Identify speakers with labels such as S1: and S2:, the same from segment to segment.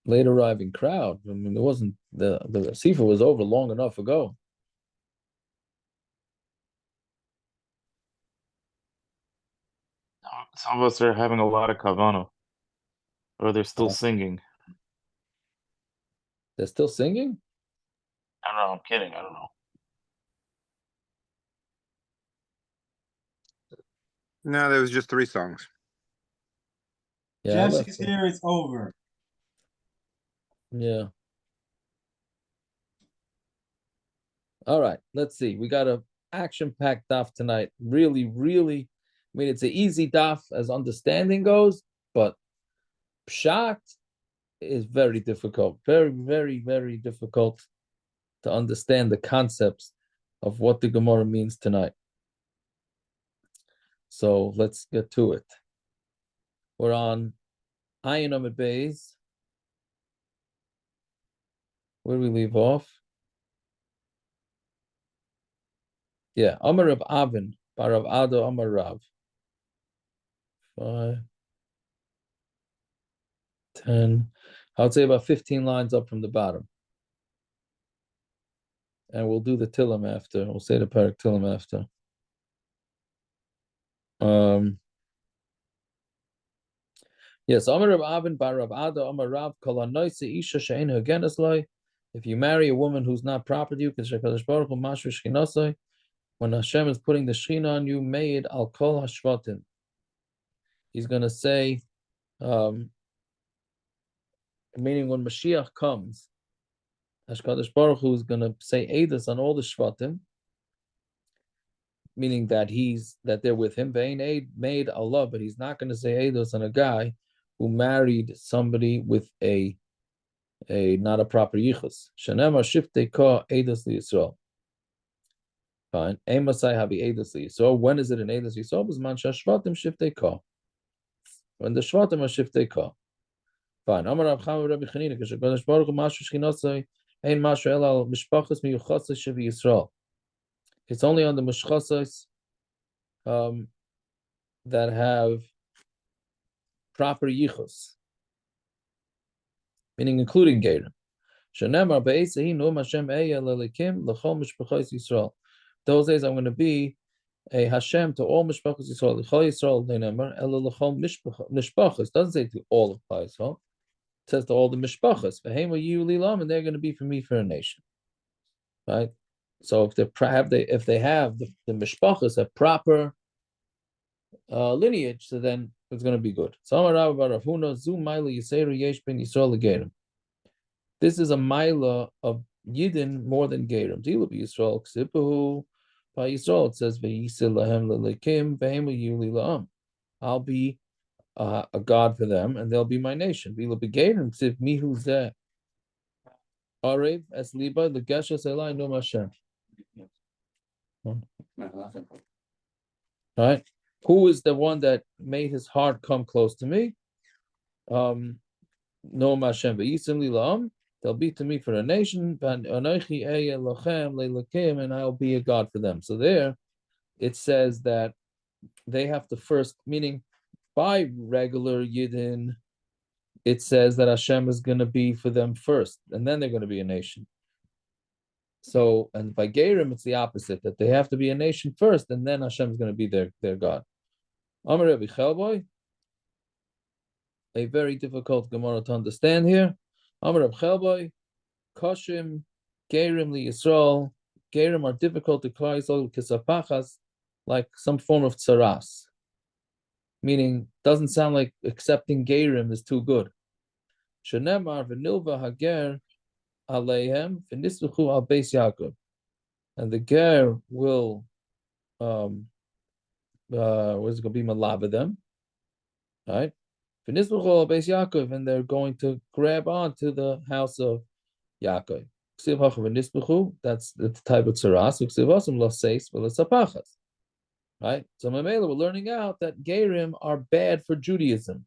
S1: late arriving crowd. I mean, there wasn't the seafood was over long enough ago.
S2: Some of us are having a lot of kavana, or they're still
S1: Uh,
S2: singing.
S1: they're still singing?
S2: I don't know. I'm kidding. I don't know.
S3: No, there was just three songs.
S1: Yeah, I left.
S4: Jesse's here. It's over.
S1: Yeah. All right. Let's see. We got a action-packed daf tonight. Really, really. I mean, it's an easy daf as understanding goes, but pshat is very difficult. Very, very, very difficult to understand the concepts of what the Gemara means tonight. So let's get to it. We're on Ayin Amid Beis. Where do we leave off? Yeah, Amar Rav Avin, Bar Rav Ado, Amar Rav. 5, 10. I would say about 15 lines up from the bottom. And we'll do the Tillim after. We'll say the Parak Tillim after. Yes, Amar Rav Avin, Bar Rav Ado, Amar Rav, Kol HaNoise Isha She'en Hagenes Loi. If you marry a woman who's not proper to you, because Shekadosh Baruch Hu Mashur Shchinosoi, when Hashem is putting the Shechina on you, made al kol hashvatim. He's going to say, meaning when Mashiach comes, Hashkadosh Baruch Hu is going to say Eidos on all the Shvatim, meaning that they're with him. Vein Eid made Allah, but he's not going to say Eidos on a guy who married somebody with a not a proper yichus. Shanema shiftei ka Eidos liYisrael. Fine. Emasai habi Eidos liYisrael. When is it an Eidos liYisrael? B'zman shashvatim shiftei ka. When the shvatim are shiftei ka. Fine. Amar Rav Chama Rabbi Chanina, K'Shekadosh Baruch Hu Mashu Shchinosai Ein Mashu Elal Mishpachas Miyuchasas Shevi Yisrael. It's only on the mishchasas that have proper yichus, meaning including gerim. Shenemar be'esehi noam Hashem eya lelikim l'chol mishpachos Yisrael. Those days I'm going to be a Hashem to all mishpachos Yisrael. L'chol Yisrael ne'nemar ela l'chol mishpachos. Doesn't say to all of Klal Yisrael. It says to all the mishpachos. V'heim you lilam, and they're going to be for me for a nation. Right. So if they have the mishpachos a proper lineage, so then it's going to be good. This is a maila of Yidden more than Gerim. By Yisrael it says I'll be a God for them, and they'll be my nation. Right? Who is the one that made his heart come close to me? No Hashem they'll be to me for a nation, and I'll be a God for them. So there it says that they have to first, meaning by regular Yidden, it says that Hashem is going to be for them first, and then they're going to be a nation. So, and by Gerim, it's the opposite, that they have to be a nation first, and then Hashem is going to be their God. Amar Rabbi Chelboy, a very difficult Gemara to understand here. Amar Rabbi Chelboy, Koshim, Gerim li Yisrael. Gerim are difficult to Klal Yisrael kisapachas, like some form of tsaras. Meaning, doesn't sound like accepting Gerim is too good. Shenemar v'nilva hager aleihem v'nisluchu al beis Yaakov, and the ger will was going to be malava them, right? V'nisluchu al beis Yaakov, and they're going to grab onto the house of Yaakov. That's the type of tsaras. Right? So Mamela, we're learning out that Gerim are bad for Judaism.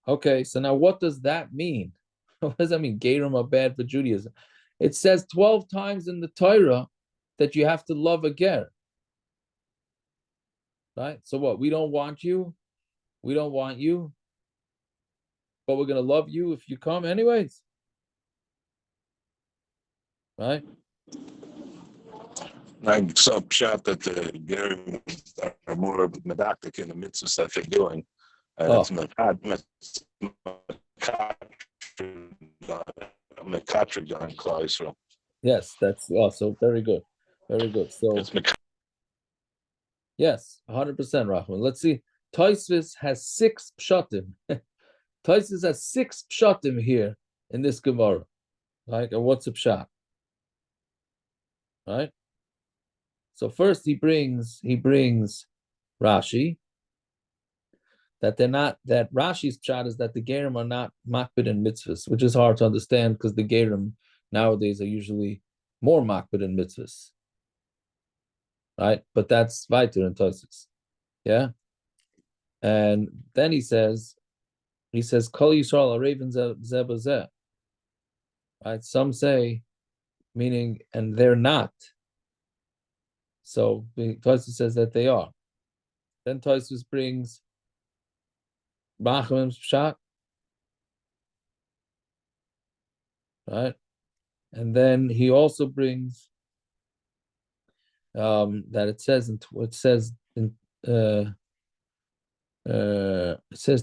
S1: Okay, so now what does that mean? What does that mean? Gerim are bad for Judaism. It says 12 times in the Torah that you have to love a ger. Right? So what? We don't want you. We don't want you. but we're gonna love you if you come anyways. Right?
S4: I saw a shot that the Gerim are more medactic in the mitzvahs that they're doing. And
S1: Oh.
S4: it's Mekatric on Klal Yisrael.
S1: Yes, that's also very good. Very good. So
S4: It's
S1: yes, 100%, Rahman. Let's see. Tosfos has 6 pshatim. Tosfos has 6 pshatim here in this Gemara. Right? And what's a pshat? Right? So first he brings Rashi, that Rashi's pshat is that the Gerim are not makbid in mitzvahs, which is hard to understand because the Gerim nowadays are usually more makbid in mitzvahs. Right? But that's weiter in Tosfos. Yeah? And then he says, Kol Yisrael Araven zeh b'zeh. Right? Some say, meaning, and they're not. So Tosfos says that they are. Then Tosfos brings Rachamim's pshat, right? And then he also brings that it says it says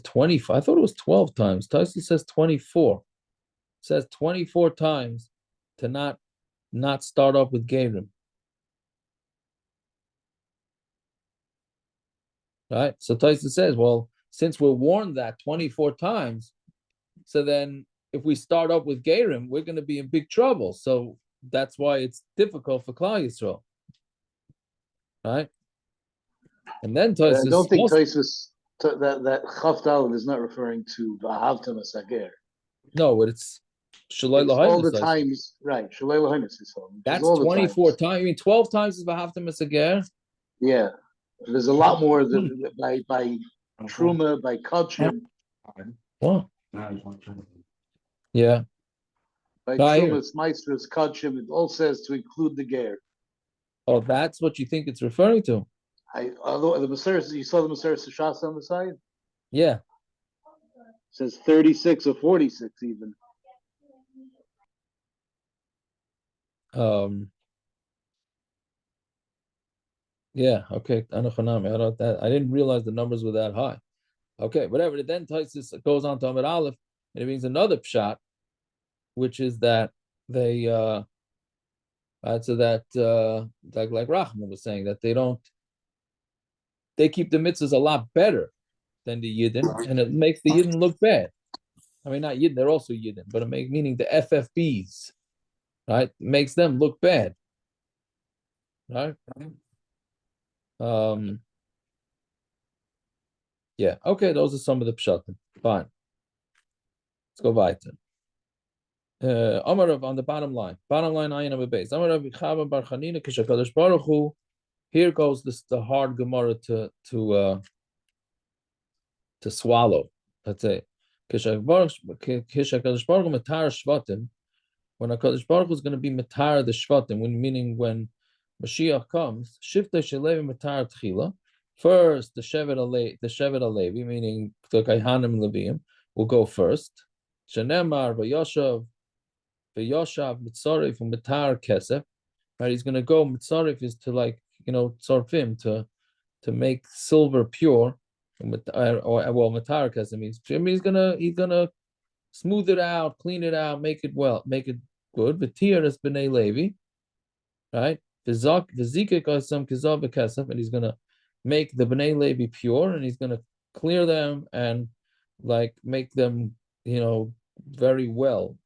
S1: 25. I thought it was 12 times. Tosfos says 24. It says 24 times to not start off with Gerim. Right? So Tosfos says, well, since we're warned that 24 times, so then if we start up with Gerim, we're going to be in big trouble. So that's why it's difficult for Klal Yisrael. Right? And then Tosfos,
S5: I don't think Tosfos that Chaf Daled is not referring to Vahavtam Asager.
S1: No, but it's Shalai
S5: It's all the
S1: Lahainus.
S5: times, right? Shalei Lahainus is all.
S1: That's
S5: all
S1: 24 times. You mean 12 times is Vahavtam Asager?
S5: Yeah, there's a lot more by Truma, by Kachim.
S1: What? Yeah.
S5: By
S1: No, I hear
S5: Truma, Meisters, Kachim, it all says to include the Ger.
S1: Oh, that's what you think it's referring to?
S5: Although the Maseres, you saw the Maseres Shas on the side?
S1: Yeah.
S5: It says 36 or 46 even.
S1: Yeah, okay. I didn't realize the numbers were that high. Okay, whatever. Then Tosfos goes on to Amud Aleph, and it means another pshat, which is that they so that like Rahman was saying, that they keep the mitzvahs a lot better than the Yidden, and it makes the Yidden look bad. I mean, not Yidden, they're also Yidden, but meaning the FFBs, right? It makes them look bad. Right? Yeah, okay, those are some of the pshatim. Fine. Let's go weiter. Amarav on the bottom line. Bottom line, ayin number base. Amarav Chava Bar Chanina Kishakadosh Baruch Hu. Here goes the hard Gemara to swallow. Let's say Kishakadosh Baruch Hu Matar Shvatim. When Hakadosh Baruch Hu is going to be Matar the Shvatim, meaning when Mashiach comes, Shifta Shelevi Matar Tchila. First, the Shevet Alevi, meaning the Kaihanim Levim, will go first. Shenemar Vayoshav Mitzarif Mitar Kesef. Right, he's going to go. Mitzarif is to tzarfim to make silver pure. Mitar Kesef means he's gonna smooth it out, clean it out, make it good. V'tir is b'nei Levi, right? V'zikik asam kizav v'kesef, and he's gonna make the b'nei Levi pure, and he's gonna clear them and make them very well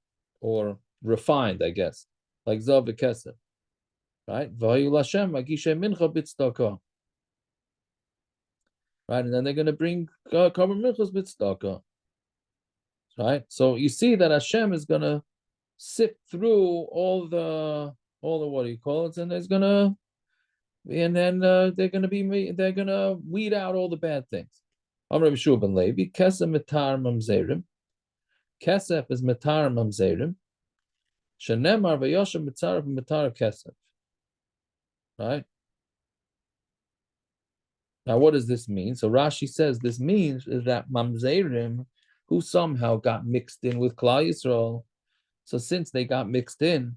S1: or refined, I guess, like zav v'kesef, right? V'hayu l'Hashem magishe mincha b'tzedakah, right? And then they're gonna bring korban minchas b'tzedakah. Right, so you see that Hashem is gonna sift through all the what do you call it, and they're gonna weed out all the bad things. Amr Yeshua ben Levi, Kesef mitar mamzerim. Kesef is mitar mamzerim. Shenemar v'yoshem mitzaref mitar kesef. Right. Now, what does this mean? So Rashi says this means is that mamzerim who somehow got mixed in with Klal Yisrael. So since they got mixed in,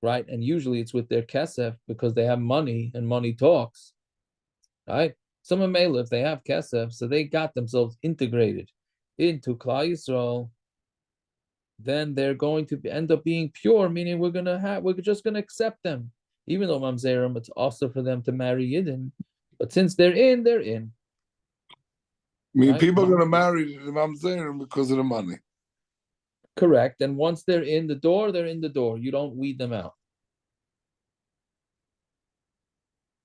S1: right, and usually it's with their kesef because they have money and money talks, right? Some of them, if they have kesef, so they got themselves integrated into Klal Yisrael, then they're going to end up being pure, meaning we're just gonna accept them, even though mamzerim, it's also for them to marry Yidden, but since they're in, they're in.
S6: I mean,
S1: Right.
S6: people are going to marry the mamzerim because of the money.
S1: Correct. And once they're in the door, they're in the door. You don't weed them out.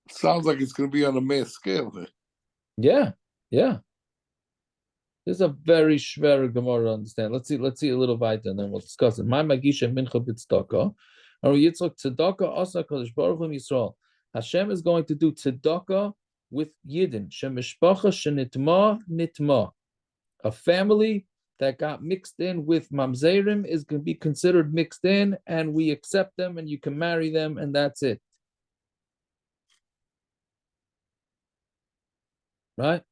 S6: Sounds like it's going to be on a mass scale there.
S1: Yeah, yeah. This is a very schwer Gemara to understand. Let's see a little weiter, and then we'll discuss it. My magisha mincha b'tzedakah, or yitzchak tzedakah asa kadosh baruch hu Yisrael. Hashem is going to do tzedakah with Yidden. Shemishpacha shenitma nitma. A family that got mixed in with mamzerim is going to be considered mixed in, and we accept them, and you can marry them, and that's it. Right?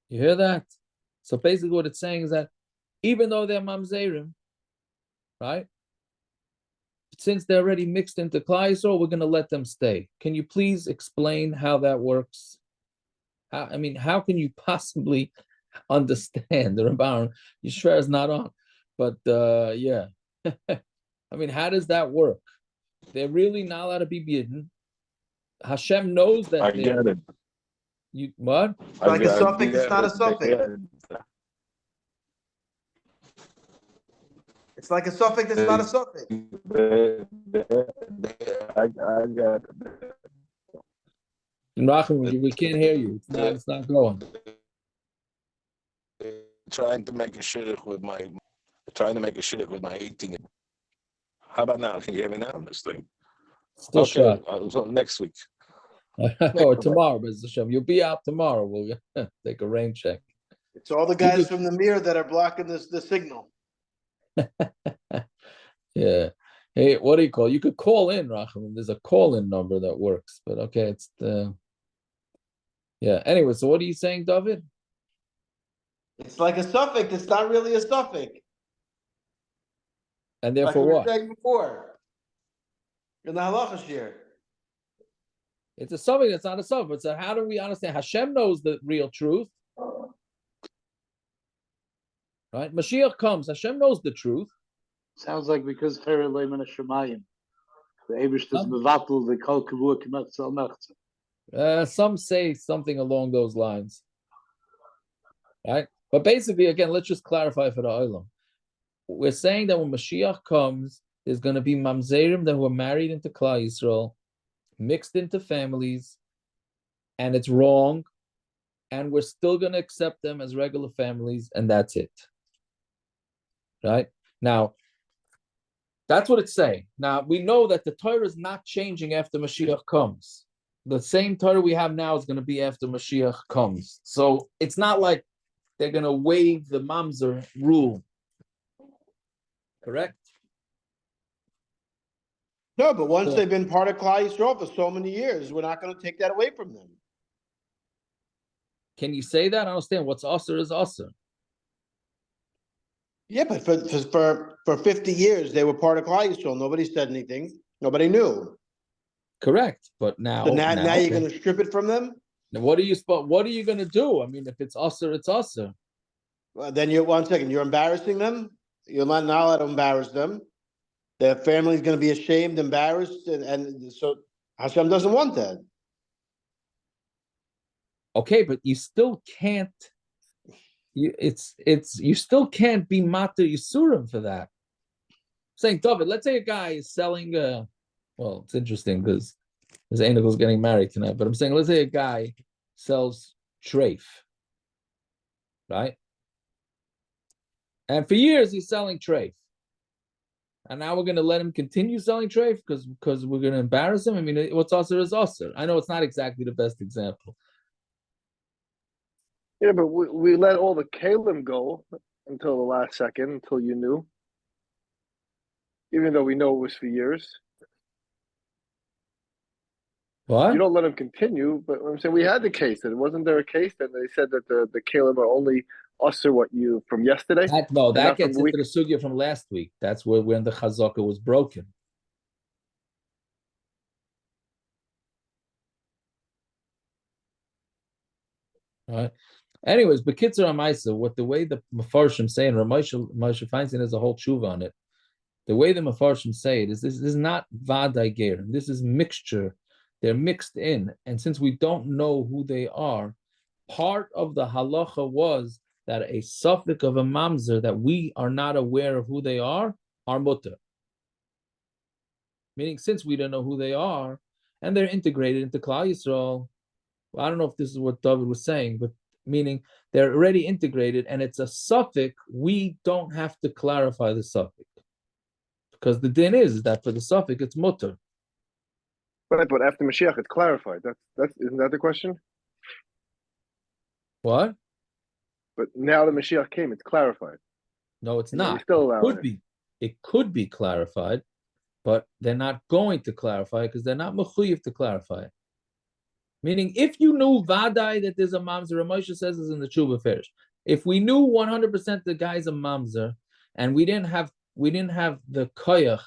S1: You hear that? So basically what it's saying is that even though they're mamzerim, right? Since they're already mixed into Klal Yisrael, we're going to let them stay. Can you please explain how that works? How can you possibly understand the Ramban? Yishver is not on, but yeah. How does that work? They're really not allowed to be bidden. Hashem knows that
S4: I
S1: they're.
S4: get it.
S1: You what?
S7: Like a suffix, it's not a suffix. It's like a suffix, it's not a suffix.
S4: I got it.
S1: Rachel, we can't hear you. It's not going.
S4: Trying to make a shidduch with my 18. How about now? Can you hear me now? This thing.
S1: Still
S4: Okay,
S1: shot.
S4: so next week.
S1: Or tomorrow, Mr. Hashem. You'll be out tomorrow. We'll take a rain check.
S7: It's all the guys from the mirror that are blocking the signal.
S1: Yeah. Hey, what do you call? You could call in, Rachel. There's a call-in number that works, but okay, it's the. Yeah. Anyway, so what are you saying, David?
S7: It's like a suffix, it's not really a suffix.
S1: And
S7: Like
S1: therefore,
S7: we were
S1: what?
S7: saying before. In the halachas here.
S1: It's a suffix. It's not a suffix. So how do we understand? Hashem knows the real truth, right? Mashiach comes. Hashem knows the truth.
S5: Sounds like because Chayre Leiman Shemayim. The Abish does mevatel the kol kavua k'mach tzal mechza.
S1: Some say something along those lines, right? But basically, again, let's just clarify for the Olam. We're saying that when Mashiach comes, there's going to be mamzerim that were married into Klal Yisrael, mixed into families, and it's wrong, and we're still going to accept them as regular families, and that's it. Right? Now, that's what it's saying. Now, we know that the Torah is not changing after Mashiach comes. The same Torah we have now is going to be after Mashiach comes. So it's not like they're going to waive the mamzer rule. Correct?
S7: No, but once they've been part of Klal Yisrael for so many years, we're not going to take that away from them.
S1: Can you say that? I understand. What's usher is usher.
S7: Yeah, but for 50 years, they were part of Klal Yisrael. Nobody said anything. Nobody knew.
S1: Correct. But now,
S7: So now you're going to strip it from them?
S1: Now, what are you going to do? If it's usher, it's usher.
S7: Well, then you're embarrassing them? You're not allowed to embarrass them. Their family's going to be ashamed, embarrassed, and so Hashem doesn't want that.
S1: Okay, but you still can't. You still can't be mater yisurim for that. I'm saying, David, let's say a guy is selling. Well, it's interesting because his angel's getting married tonight. But I'm saying, let's say a guy sells treif, right? And for years he's selling treif. And now we're going to let him continue selling treif because we're going to embarrass him. What's usher is usher. I know it's not exactly the best example.
S8: Yeah, but we let all the kalim go until the last second, until you knew. Even though we know it was for years.
S1: What?
S8: You don't let them continue, but I'm saying we had the case, and wasn't there a case that they said that the Kalim are only usher what you from yesterday?
S1: That
S8: and
S1: that
S8: not from
S1: gets
S8: a
S1: into
S8: week?
S1: the sugya from last week. That's where when the chazaka was broken. All right. Anyways, Bekitzer Amaisa, what the way the Mefarshim say, and Moshe Feinstein has a whole tshuva on it. The way the Mefarshim say it is this is not Vadai Ger. This is mixture. They're mixed in. And since we don't know who they are, part of the halacha was that a suffix of a mamzer that we are not aware of who they are mutter. Meaning, since we don't know who they are, and they're integrated into Klal Yisrael, well, I don't know if this is what David was saying, but meaning they're already integrated and it's a suffix, we don't have to clarify the suffix. Because the din is that for the suffix, it's mutter.
S8: Right, but after Mashiach, it's clarified. That's isn't that the question?
S1: What?
S8: But now that Mashiach came, it's clarified.
S1: No, it's
S8: And yet
S1: not.
S8: we still
S1: It
S8: allow
S1: could
S8: it.
S1: be. It could be clarified, but they're not going to clarify because they're not mechuyev to clarify it. Meaning, if you knew vadai that there's a mamzer, Moshe says this in the Tshuva Ferish. If we knew 100% the guy's a mamzer, and we didn't have the koyach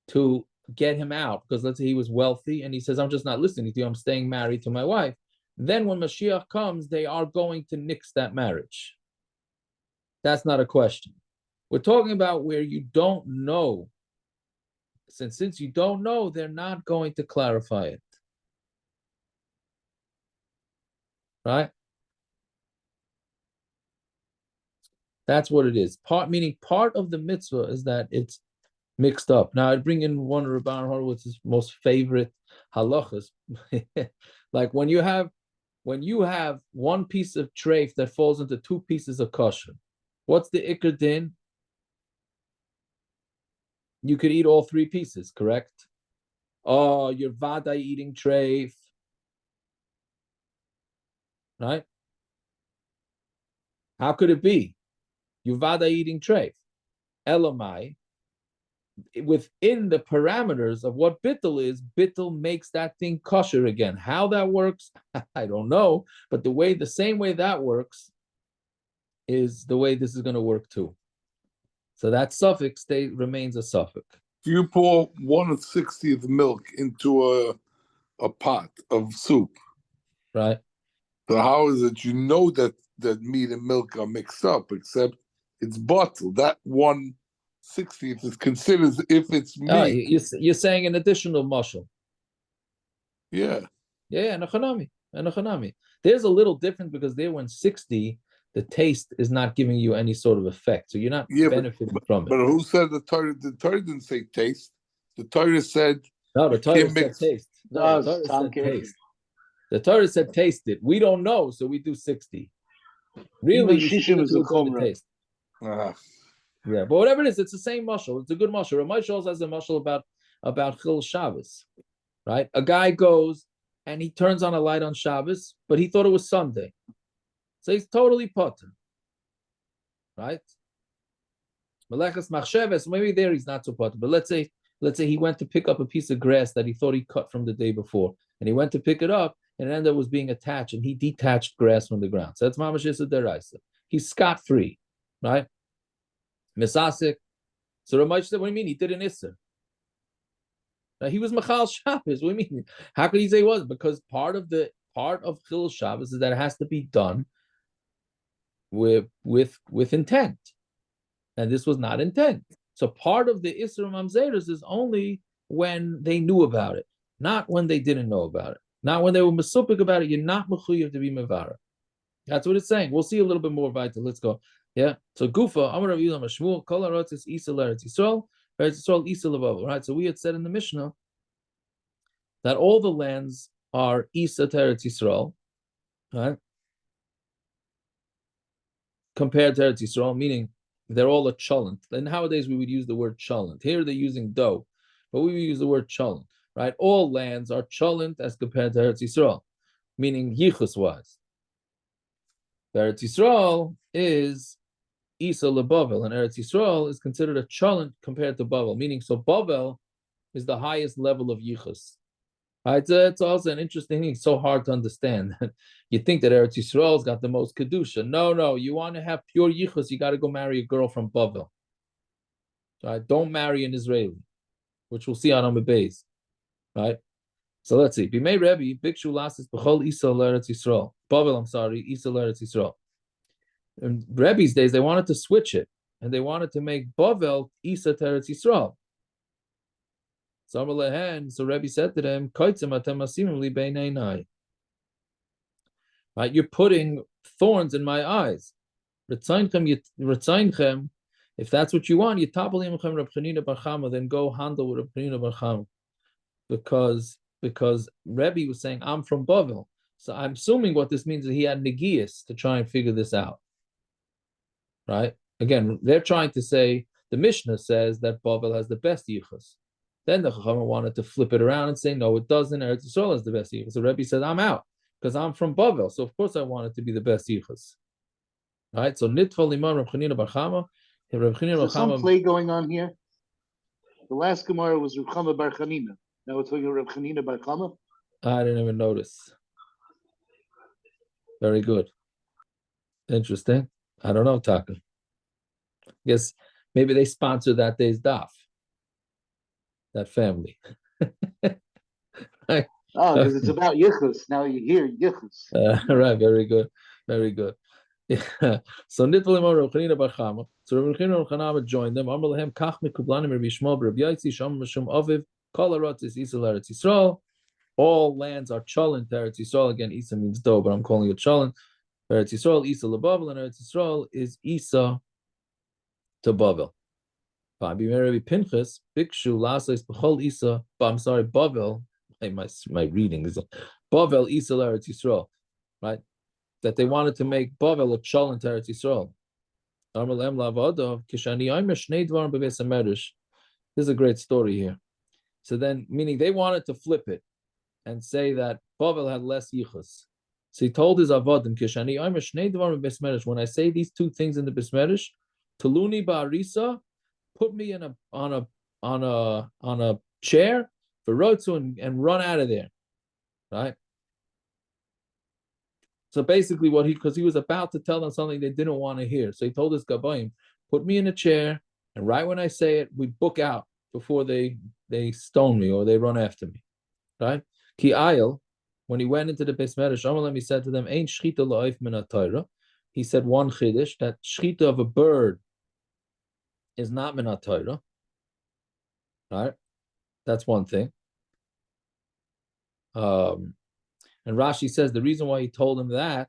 S1: to get him out, because let's say he was wealthy and he says, I'm just not listening to you, I'm staying married to my wife. Then when Mashiach comes, they are going to nix that marriage. That's not a question. We're talking about where you don't know. Since you don't know, they're not going to clarify it. Right? That's what it is. Meaning part of the mitzvah is that it's mixed up. Now I'd bring in one of Rabban Horowitz's most favorite halachas. Like when you have one piece of treif that falls into two pieces of kosher, what's the ikar din? You could eat all three pieces, correct? Oh, you're vada eating treif, right? How could it be? You vada eating treif. Elamai, within the parameters of what bittul is, bittul makes that thing kosher again. How that works, I don't know. But the same way that works is the way this is going to work too. So that suffix remains a suffix.
S6: If you pour 1/60 milk into a pot of soup,
S1: Right?
S6: so how is it you know that meat and milk are mixed up, except it's bottled? That 1/60 is considered if it's meat.
S1: You're saying an additional mushel.
S6: Yeah.
S1: Yeah, Nachanami. There's a little different because there when 60, the taste is not giving you any sort of effect. So you're not benefiting from it.
S6: But who said the Torah? The Torah didn't say taste. The Torah said
S1: no, the Torah said
S6: mix.
S1: taste. No, the Torah said taste. The Torah said taste it. We don't know, so we do 60. Really, you should do the taste. Yeah, but whatever it is, it's the same mushal. It's a good mushal. Ramesh also has a mushal about Chil Shabbos, right? A guy goes and he turns on a light on Shabbos, but he thought it was Sunday. So he's totally potter, right? Melechas Machsheves, maybe there he's not so potter, but let's say he went to pick up a piece of grass that he thought he cut from the day before, and he went to pick it up, and it ended up was being attached, and he detached grass from the ground. So that's Mamash Yisra Deraisa. He's scot-free, right? Misasik. So Ramesh said, what do you mean? He did an Isser. He was Machal Shabbos. What do you mean? How could he say he was? Because part of Chil Shabbos is that it has to be done with intent, and this was not intent. So part of the Isra Mamzeres is only when they knew about it, not when they didn't know about it, not when they were mesupik about it. You're not mechuyev to be mevara. That's what it's saying. We'll see a little bit more about it. Let's go. Yeah. So Gufa Amar Rav Yilam Shmuel Kol Haratzis Isa L'Eretz Yisrael Isa Levav. Right. So we had said in the Mishnah that all the lands are Isa Teretz Yisrael, right? Compared to Eretz Yisrael, meaning they're all a cholent. And nowadays we would use the word cholent. Here they're using dough, but we would use the word cholent, right? All lands are cholent as compared to Eretz Yisrael, meaning yichus wise. Eretz Yisrael is Isa leBavel, and Eretz Yisrael is considered a cholent compared to Bavel, meaning so Bavel is the highest level of yichus. Right, so it's also an interesting thing. It's so hard to understand. You think that Eretz Yisrael's got the most kedusha. No. You want to have pure yichus, you got to go marry a girl from Bavel. Right? Don't marry an Israeli, which we'll see on Amud Beis. Right? So let's see. Bimei Rebbe, Bikshu Lasis B'chol Isa L'Eretz Yisrael. Bavel, I'm sorry, Isa L'Eretz Yisrael. In Rebbe's days, they wanted to switch it, and they wanted to make Bavel Isa Teretz Yisrael. So Rebbe said to them, right, you're putting thorns in my eyes. If that's what you want, then go handle with Reb Chanina Bar Chama. Because Rebbe was saying, I'm from Bavel. So I'm assuming what this means is he had negias to try and figure this out. Right? Again, they're trying to say, the Mishnah says that Bavel has the best yichus. Then the Chacham wanted to flip it around and say, no, it doesn't. Eretz Yisrael has the best yichus. So Rebbe said, I'm out because I'm from Bavel. So of course I want it to be the best yichus. Right? So Nitfal Imam Reb Chanina Bar Chama.
S5: Is there some play going on here? The last Gemara was Reb Chama Bar Chanina. Now we're talking Reb Chanina Bar Chama.
S1: I didn't even notice. Very good. Interesting. I don't know, Taka. I guess maybe they sponsor that day's daf. That family.
S5: Right. Oh, because it's about yichus. Now you hear yichus.
S1: Right, very good. Very good. Yeah. So Nitvalim Reb Chanina Bar Chama. So Reb Chanina Bar Chama joined them. Amar Lahem Kach Mikublanim Reb Yishmael Reb Yaitzi Sham Mishum Aviv Kol Aratzis Isa L'Eretz Yisrael. All lands are cholent to Eretz Yisrael. Again, Isa means dough, but I'm calling it cholent. Eretz Yisrael, Isa LeBavel, and Eretz Yisrael is Isa to Bavel. Rabbi Pinchas, Bikshu Lasais B'chol Isa. I'm sorry, Bavel. My reading is Bavel Isa Eretz Yisrael, right? That they wanted to make Bavel a cholent to Eretz Yisrael. This is a great story here. So then, meaning they wanted to flip it and say that Bavel had less yichus. So he told his avodim, when I say these two things in the Bismerish, Tuluni ba'arisa, put me in on a chair for rotzu and run out of there, right? So basically, because he was about to tell them something they didn't want to hear, so he told his gabayim, put me in a chair, and right when I say it, we book out before they stone me or they run after me, right? Ki ayil, when he went into the Beis Medrash, he said to them, "Ain't shchita la'oif min ha'Torah." He said one chiddush that shchita of a bird is not min ha'Torah. Right, that's one thing. And Rashi says the reason why he told them that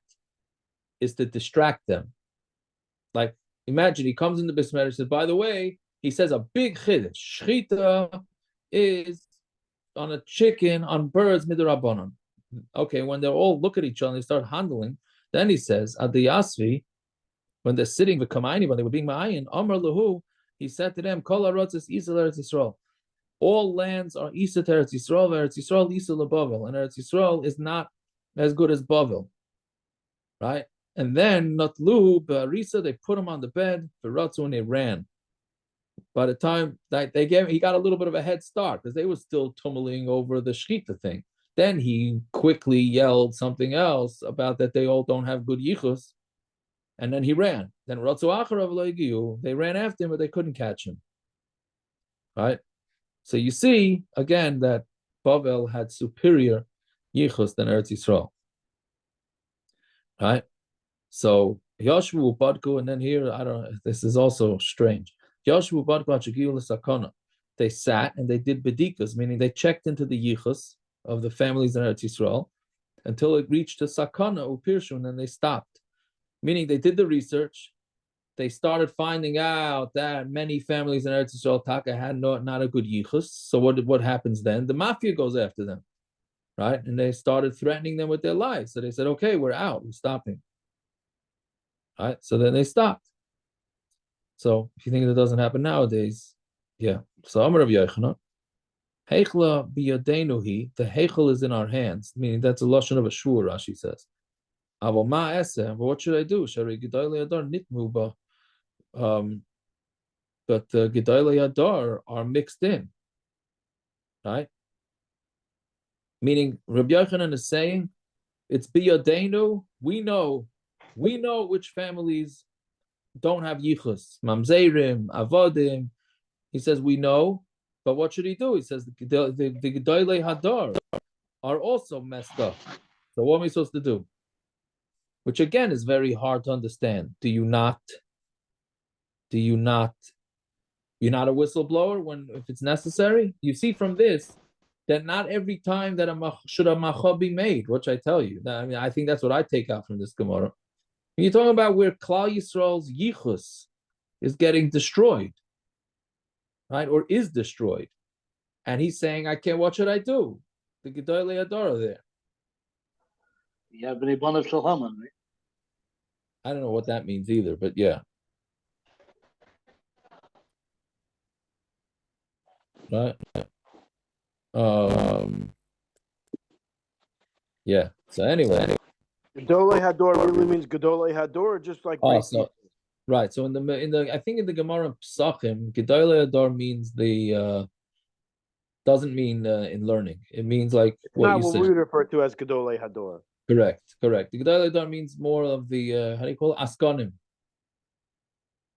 S1: is to distract them. Like, imagine he comes in the Beis Medrash, says, by the way, he says a big chiddush. Shchita is on a chicken, on birds, midrabanan. Okay, when they all look at each other and they start handling, then he says, Adiyasvi, when they're sitting with Kamaini, when they were being Ma'ayin, Amar Lahu, he said to them, Kol Aratzis Isa Eretz Yisrael. All lands are Isa Eretz Yisrael, Eretz Yisrael, Isa LeBavel, and Eretz Yisrael is not as good as Bavel. Right? And then, Natlu, Ba'arisa, they put him on the bed, Veratzu, and they ran. By the time that he got a little bit of a head start because they were still tumbling over the Shechita thing. Then he quickly yelled something else about that they all don't have good yichus, and then he ran. Then they ran after him, but they couldn't catch him. Right? So you see again that Bavel had superior yichus than Eretz Yisrael. Right? So Yashvu Badku, and then here I don't know. This is also strange. Yashvu Badku Hachagiu L'Sakana. They sat and they did bedikas, meaning they checked into the yichus of the families in Eretz Yisrael until it reached the sakana upirshu, and then they stopped. Meaning they did the research, they started finding out that many families in Eretz Yisrael Taka had not a good yichus. So what happens then? The mafia goes after them, right? And they started threatening them with their lives. So they said, "Okay, we're out. We're stopping." Right? So then they stopped. So if you think that doesn't happen nowadays, yeah. So Amar Rav Yochanan. Heichla biyadenuhi, the heichel is in our hands, meaning that's a lashon of a shvur, Rashi says. Aval ma eseh, but what should I do? Sharei gedolei hadar nitmu ba. But the gedolei hadar are mixed in, right? Meaning, Rabbi Yochanan is saying, it's biyadenu. We know which families don't have yichus, mamzerim, avodim. He says we know, but what should he do? He says the gedolei hadar are also messed up. So what am I supposed to do? Which again is very hard to understand. Do you not? You're not a whistleblower when if it's necessary? You see from this that not every time that should a macha be made, which I tell you. I mean, I think that's what I take out from this Gemara. When you're talking about where Klal Yisrael's yichus is getting destroyed, right, or is destroyed, and he's saying, "I can't. What should I do?" The Gedolei Hadar there.
S5: Yeah, Bnei Bonav Shel Haman, right?
S1: I don't know what that means either, but yeah. Right. Yeah. So anyway.
S7: Gedolei Hador really means Gedolei Hador, just like great
S1: So
S7: people.
S1: right. So in the I think in the Gemara Pesachim, Gedolei Hador means the doesn't mean in learning. It means like what
S7: Not
S1: you
S7: what
S1: said.
S7: we refer to as Gedolei Hador.
S1: Correct. The Gedolei Hador means more of the how do you call it? Askanim.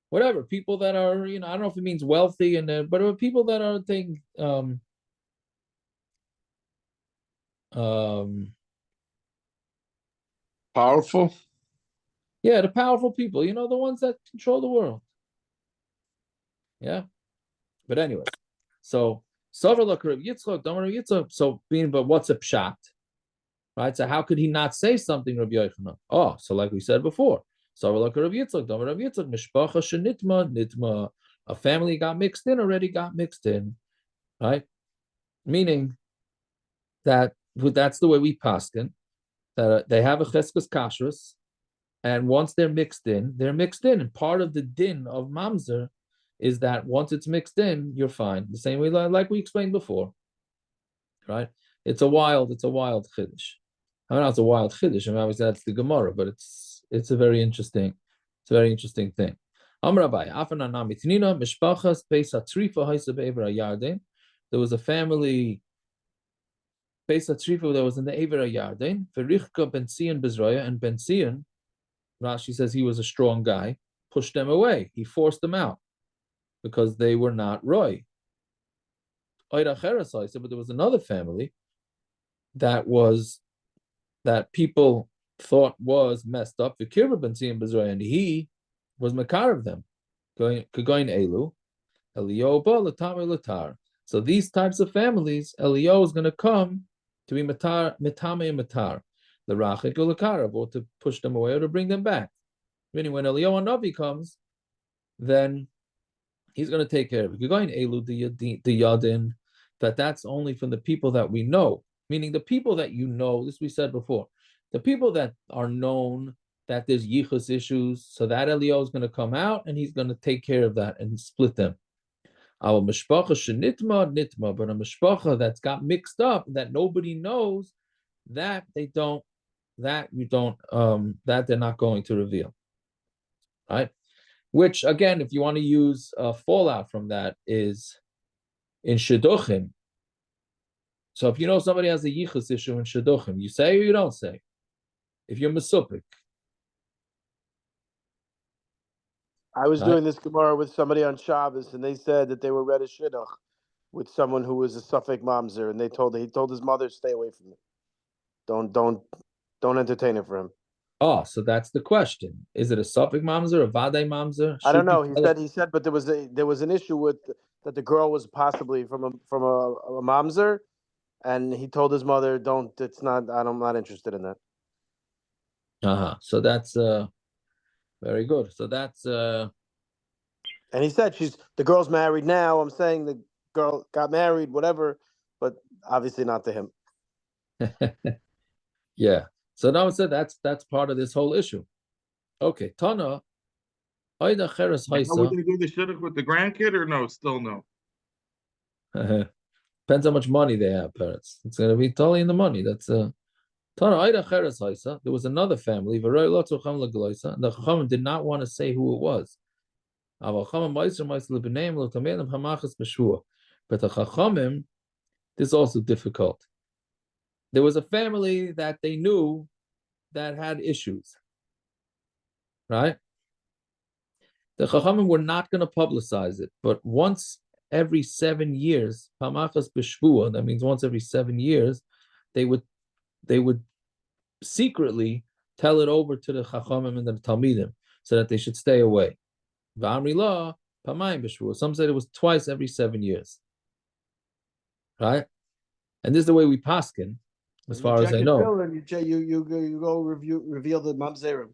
S1: Whatever people that are, I don't know if it means wealthy but people that are taking
S6: Powerful.
S1: yeah, the powerful people, the ones that control the world. Yeah. But anyways, so but what's a pshat? Right? So how could he not say something, Rabbi Yochanan? Oh, so like we said before, a family already got mixed in, right? Meaning that that's the way we paskin, that they have a cheskes kashrus, and once they're mixed in, and part of the din of mamzer is that once it's mixed in, you're fine. The same way like we explained before, right? It's a wild chiddush. I don't know, it's a wild chiddush. I mean, obviously that's the Gemara, but it's a very interesting thing. There was a family Beis Hatrifa that was in the Ever Yarden. Verichka Ben Sion Bezraya, and Ben Sion, Rashi says he was a strong guy, pushed them away. He forced them out because they were not Roy. But there was another family that people thought was messed up. Vikirva Ben Sion Bezraya, and he was makar of them. Going Elu, Elioba Latam Latar. So these types of families, Elio is going to come to be mitame and matar, the rachik or lakarav, or to push them away or to bring them back. Meaning when Elio Navi comes, then he's going to take care of it. You're going elu the yadin, that's only from the people that we know. Meaning the people that this we said before, the people that are known that there's yichus issues, so that Elio is going to come out and he's going to take care of that and split them. Our mishpacha nitma, but a mishpacha that's got mixed up that nobody knows, that they're not going to reveal, right? Which again, if you want to use a fallout from that, is in shidduchim. So if you know somebody has a yichus issue in shidduchim, you say or you don't say. If you're mesupik.
S7: I was doing this Gemara with somebody on Shabbos, and they said that they were read a shidduch with someone who was a Suffolk mamzer, and he told his mother, "Stay away from it. Don't entertain it for him."
S1: Oh, so that's the question: is it a Suffolk mamzer, a Vadai mamzer?
S7: I don't know. He said, but there was an issue with that the girl was possibly from a mamzer, and he told his mother, "Don't. It's not. I'm not interested in that."
S1: So that's very good. So that's
S7: and he said the girl's married now. I'm saying the girl got married, whatever, but obviously not to him.
S1: Yeah. So now it said that's part of this whole issue. Okay, Tana.
S9: Are we going to do the shidduch with the grandkid or no? Still no.
S1: Depends how much money they have, parents. It's going to be totally in the money. That's Tana. There was another family. And the Chachamim did not want to say who it was. But the Chachamim, this is also difficult. there was a family that they knew that had issues, right? The Chachamim were not going to publicize it, but once every 7 years, Pamachas B'Shvua, that means once every 7 years, they would secretly tell it over to the Chachamim and the Talmidim so that they should stay away. V'amri la Pamayim B'Shvua. Some said it was twice every 7 years, right? And this is the way we paskin, as far as I know.
S7: And you go reveal the mamzerim.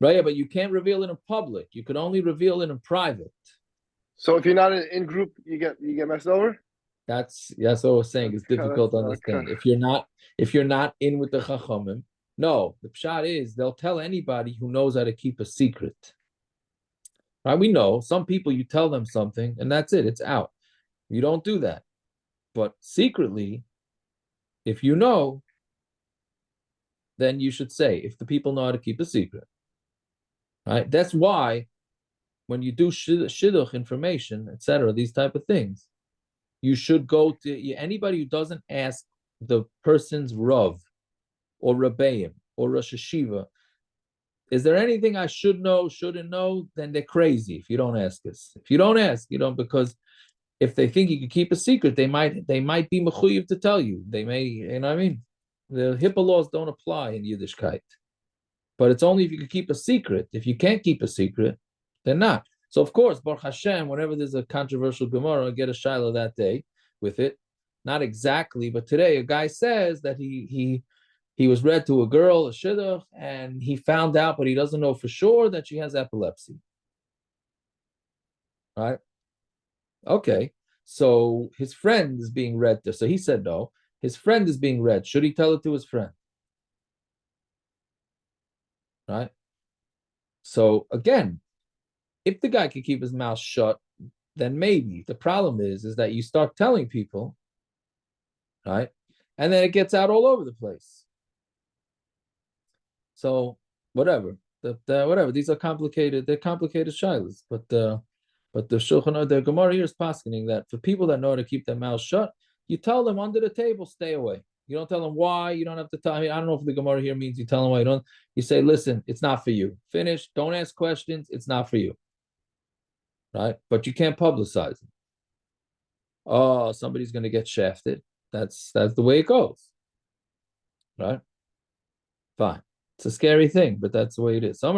S1: Right, yeah, but you can't reveal it in public. You can only reveal it in private.
S8: So if you're not in group, you get messed over.
S1: That's what I was saying. It's difficult to understand. If you're not in with the chachamim, no. The pshat is they'll tell anybody who knows how to keep a secret. Right? We know some people. You tell them something, and that's it. It's out. You don't do that. But secretly, if you know, then you should say. If the people know how to keep a secret. Right? That's why when you do shidduch information, etc., these type of things, you should go to anybody who doesn't ask the person's rav or rabbeim or rosh hashiva. Is there anything I should know, shouldn't know? Then they're crazy if you don't ask us. If you don't ask, because if they think you can keep a secret, they might be mechuyev to tell you. They may, you know what I mean? The HIPAA laws don't apply in Yiddishkeit. But it's only if you can keep a secret. If you can't keep a secret, then not. So of course, Baruch Hashem, whenever there's a controversial Gemara, I get a shiloh that day with it. Not exactly, but today a guy says that he was read to a girl, a shidduch, and he found out, but he doesn't know for sure that she has epilepsy. Right? Okay. So his friend is being read to. So he said no. His friend is being read. Should he tell it to his friend? Right? So again, if the guy can keep his mouth shut, then maybe. The problem is that you start telling people, right? And then it gets out all over the place. So whatever. Whatever. These are complicated, they're complicated shilas. But the Shulchan Aruch, the Gemara here is paskening that for people that know how to keep their mouths shut, you tell them under the table, stay away. You don't tell them why. You don't have to tell me. I don't know if the Gemara here means you tell them why. You don't. You say, listen, it's not for you. Finish. Don't ask questions. It's not for you. Right? But you can't publicize it. Oh, somebody's going to get shafted. That's the way it goes. Right? Fine. It's a scary thing, but that's the way it is. They'll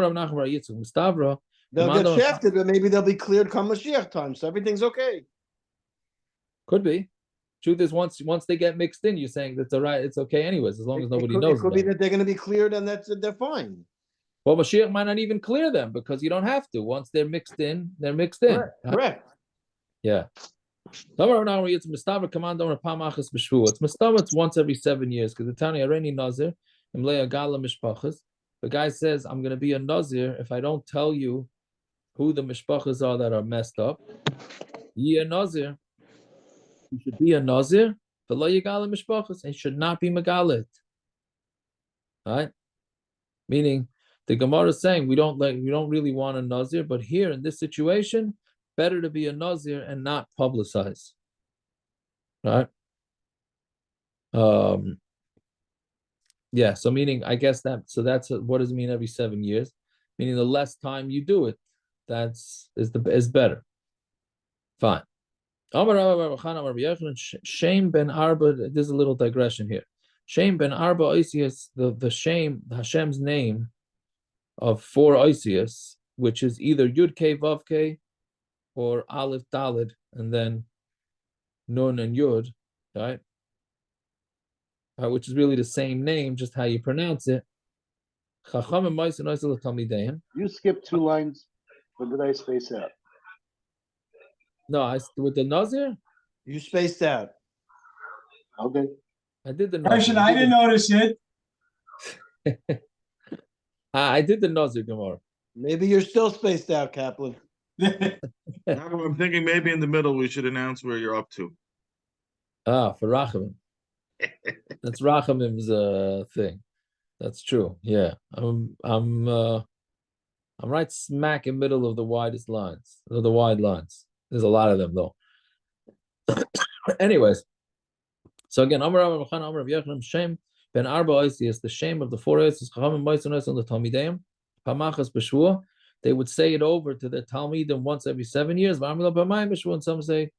S7: get shafted, but maybe they'll be cleared come Mashiach time, so everything's okay.
S1: Could be. Truth is, once they get mixed in, you're saying that's all right. It's okay anyways, as long as nobody knows.
S7: It could be that they're going to be cleared, and they're fine.
S1: Well, Mashiach might not even clear them because you don't have to. Once they're mixed in, they're mixed in.
S7: Correct.
S1: Yeah. It's it's once every 7 years because the Tani Areni Nazir, the guy says, I'm going to be a Nazir if I don't tell you who the mishpachas are that are messed up. Ye a Nazir. You should be a Nazir, but lo yigala mishpachas, and should not be megalit. Right? Meaning, the Gemara is saying we don't really want a Nazir, but here in this situation, better to be a Nazir and not publicize. Right? Yeah, so meaning, I guess that's what does it mean every 7 years? Meaning the less time you do it, is better. Fine. Shem ben Arba, there's a little digression here. Shem ben Arba Oisius, the Shem, Hashem's name of 4 Oisius, which is either Yud K Vav K or Aleph Dalid, and then Nun and Yud, right? Which is really the same name, just how you pronounce it. You
S5: skipped 2 lines, but did I space out?
S1: No, with the Nazir?
S7: You spaced out.
S5: Okay.
S1: I did the Nazir.
S10: I didn't notice it.
S1: I did the Nazir Gemara.
S7: Maybe you're still spaced out, Kaplan.
S9: I'm thinking maybe in the middle we should announce where you're up to.
S1: For Rachamim. That's Rachamim's thing. That's true. Yeah. I'm right smack in middle of the widest lines, of the wide lines. There's a lot of them though. Anyways, so again, Amar Shem Ben Arba Oisius, the shame of the 4 Oisius, Chachamim Moisin Ois on the Talmideim, Pamachas B'Shvua, they would say it over to their Talmidim once every 7 years, V'amila B'mayim B'Shvua, and some say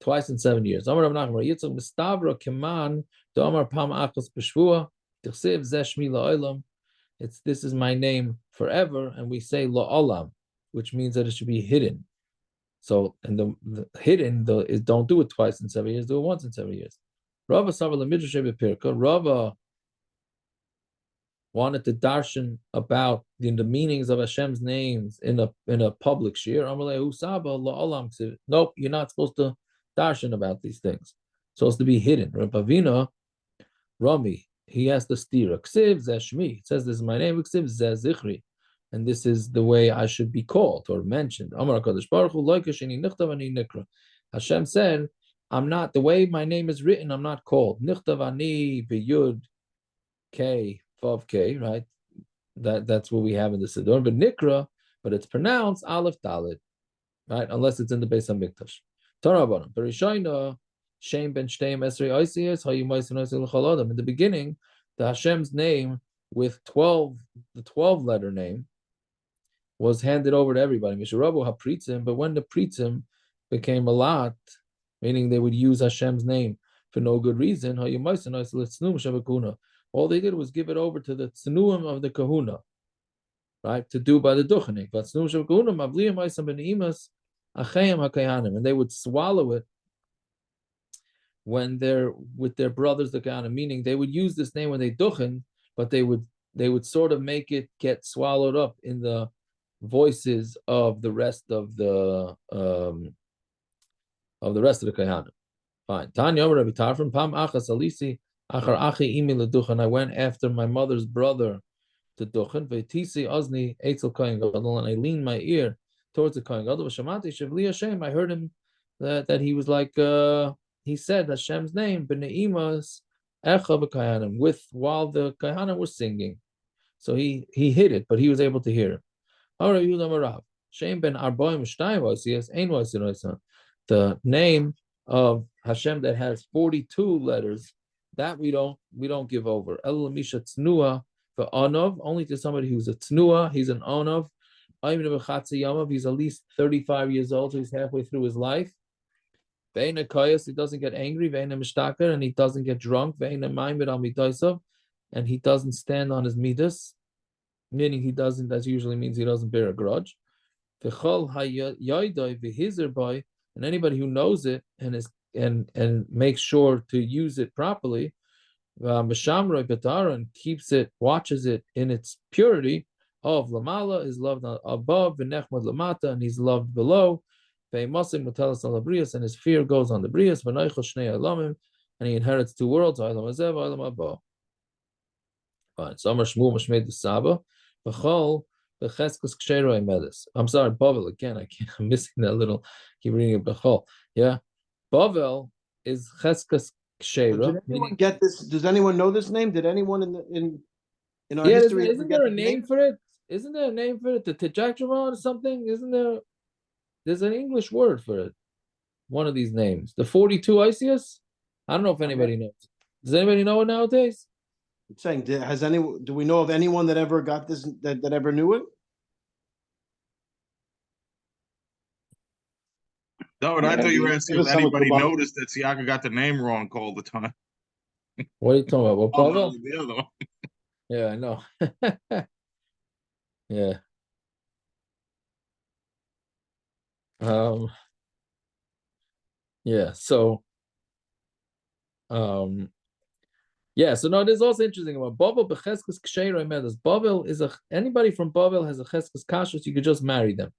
S1: twice in 7 years. Amar Rav Nachman, Yitzchak Mistavra Keman, Domar Pamachas B'Shvua, Tichsev Zeh Shmi La'olam, this is my name forever, and we say La'olam, which means that it should be hidden. So, and the hidden is don't do it twice in 7 years, do it once in 7 years. Rava Savar L'Midrash B'Pirka. Rava wanted to darshan about the meanings of Hashem's names in a public shir. Nope, you're not supposed to darshan about these things. It's supposed to be hidden. Rabavina, Rami, he has the stira. Ksiv Zeshmi. It says this is my name. Ksiv Zezichri. And this is the way I should be called or mentioned. Hashem said, I'm not, the way my name is written, I'm not called. Nichtav ani b'yud k, vav k, right? That's what we have in the Siddur. But Nikra, but it's pronounced Aleph Dalet, right? Unless it's in the Beis HaMikdash. Torah Berishayna, Shem ben Shteim Esrei Oisiyas, Hayumaysin Oisiyas L'chol Adam. In the beginning, the Hashem's name with the 12-letter name, was handed over to everybody. Mishurabu hapritzim, but when the pritzim became a lot, meaning they would use Hashem's name for no good reason, all they did was give it over to the tznuim of the kahuna, right, to do by the duchenik. And they would swallow it when they're with their brothers, the kahana, meaning they would use this name when they duchen, but they would sort of make it get swallowed up in the voices of the rest of the kahana. Fine. Tanya Rabbi Tarfon Pam Achas Alisi Achar Achi Imi LeDuchen. I went after my mother's brother to Duchen. Ve'tisi Ozni Eitzel Kohen Gadol, and I leaned my ear towards the Kohen Gadol. V'shamati Shevli Hashem. I heard him that he was like he said Hashem's name B'neimas Echa B'Kayanim while the Kayanim were singing. So he hid it, but he was able to hear it. The name of Hashem that has 42 letters, that we don't give over. Only to somebody who's a tnua, he's an onov. He's at least 35 years old, so he's halfway through his life. He doesn't get angry, and he doesn't get drunk, and he doesn't stand on his midas. Meaning he doesn't, that usually means he doesn't bear a grudge. And anybody who knows it and makes sure to use it properly, and keeps it, watches it in its purity, of Lamala is loved above, V'nechmad Lamata, and he's loved below, and his fear goes on the Brias, and he inherits 2 worlds, Fine. So Amar Shmuel Mashmei the Saba. I'm sorry, Bavel again. I'm missing that little. Keep reading it. Bechol. Yeah, Bavel is Cheskas Kshera.
S7: Did anyone get this? Does anyone know this name? Did anyone in our history?
S1: Isn't there a name for it? Isn't there a name for it? The Tejakravon or something? Isn't there? There's an English word for it. One of these names. The 42 Isius? I don't know if anybody knows. Does anybody know it nowadays?
S7: I'm saying, do we know of anyone that ever got this, that ever knew it?
S9: No, but I thought you were asking if anybody noticed that Siaka got the name wrong all the time.
S1: What are you talking about? What,
S9: Oh,
S1: Pavel?
S9: no, the other one.
S1: Yeah, I know. Yeah. Yeah, so yeah, so no, this is also interesting about Bavel becheskes ksheira medas. Bavel is anybody from Bavel has a cheskes kashrus, you could just marry them.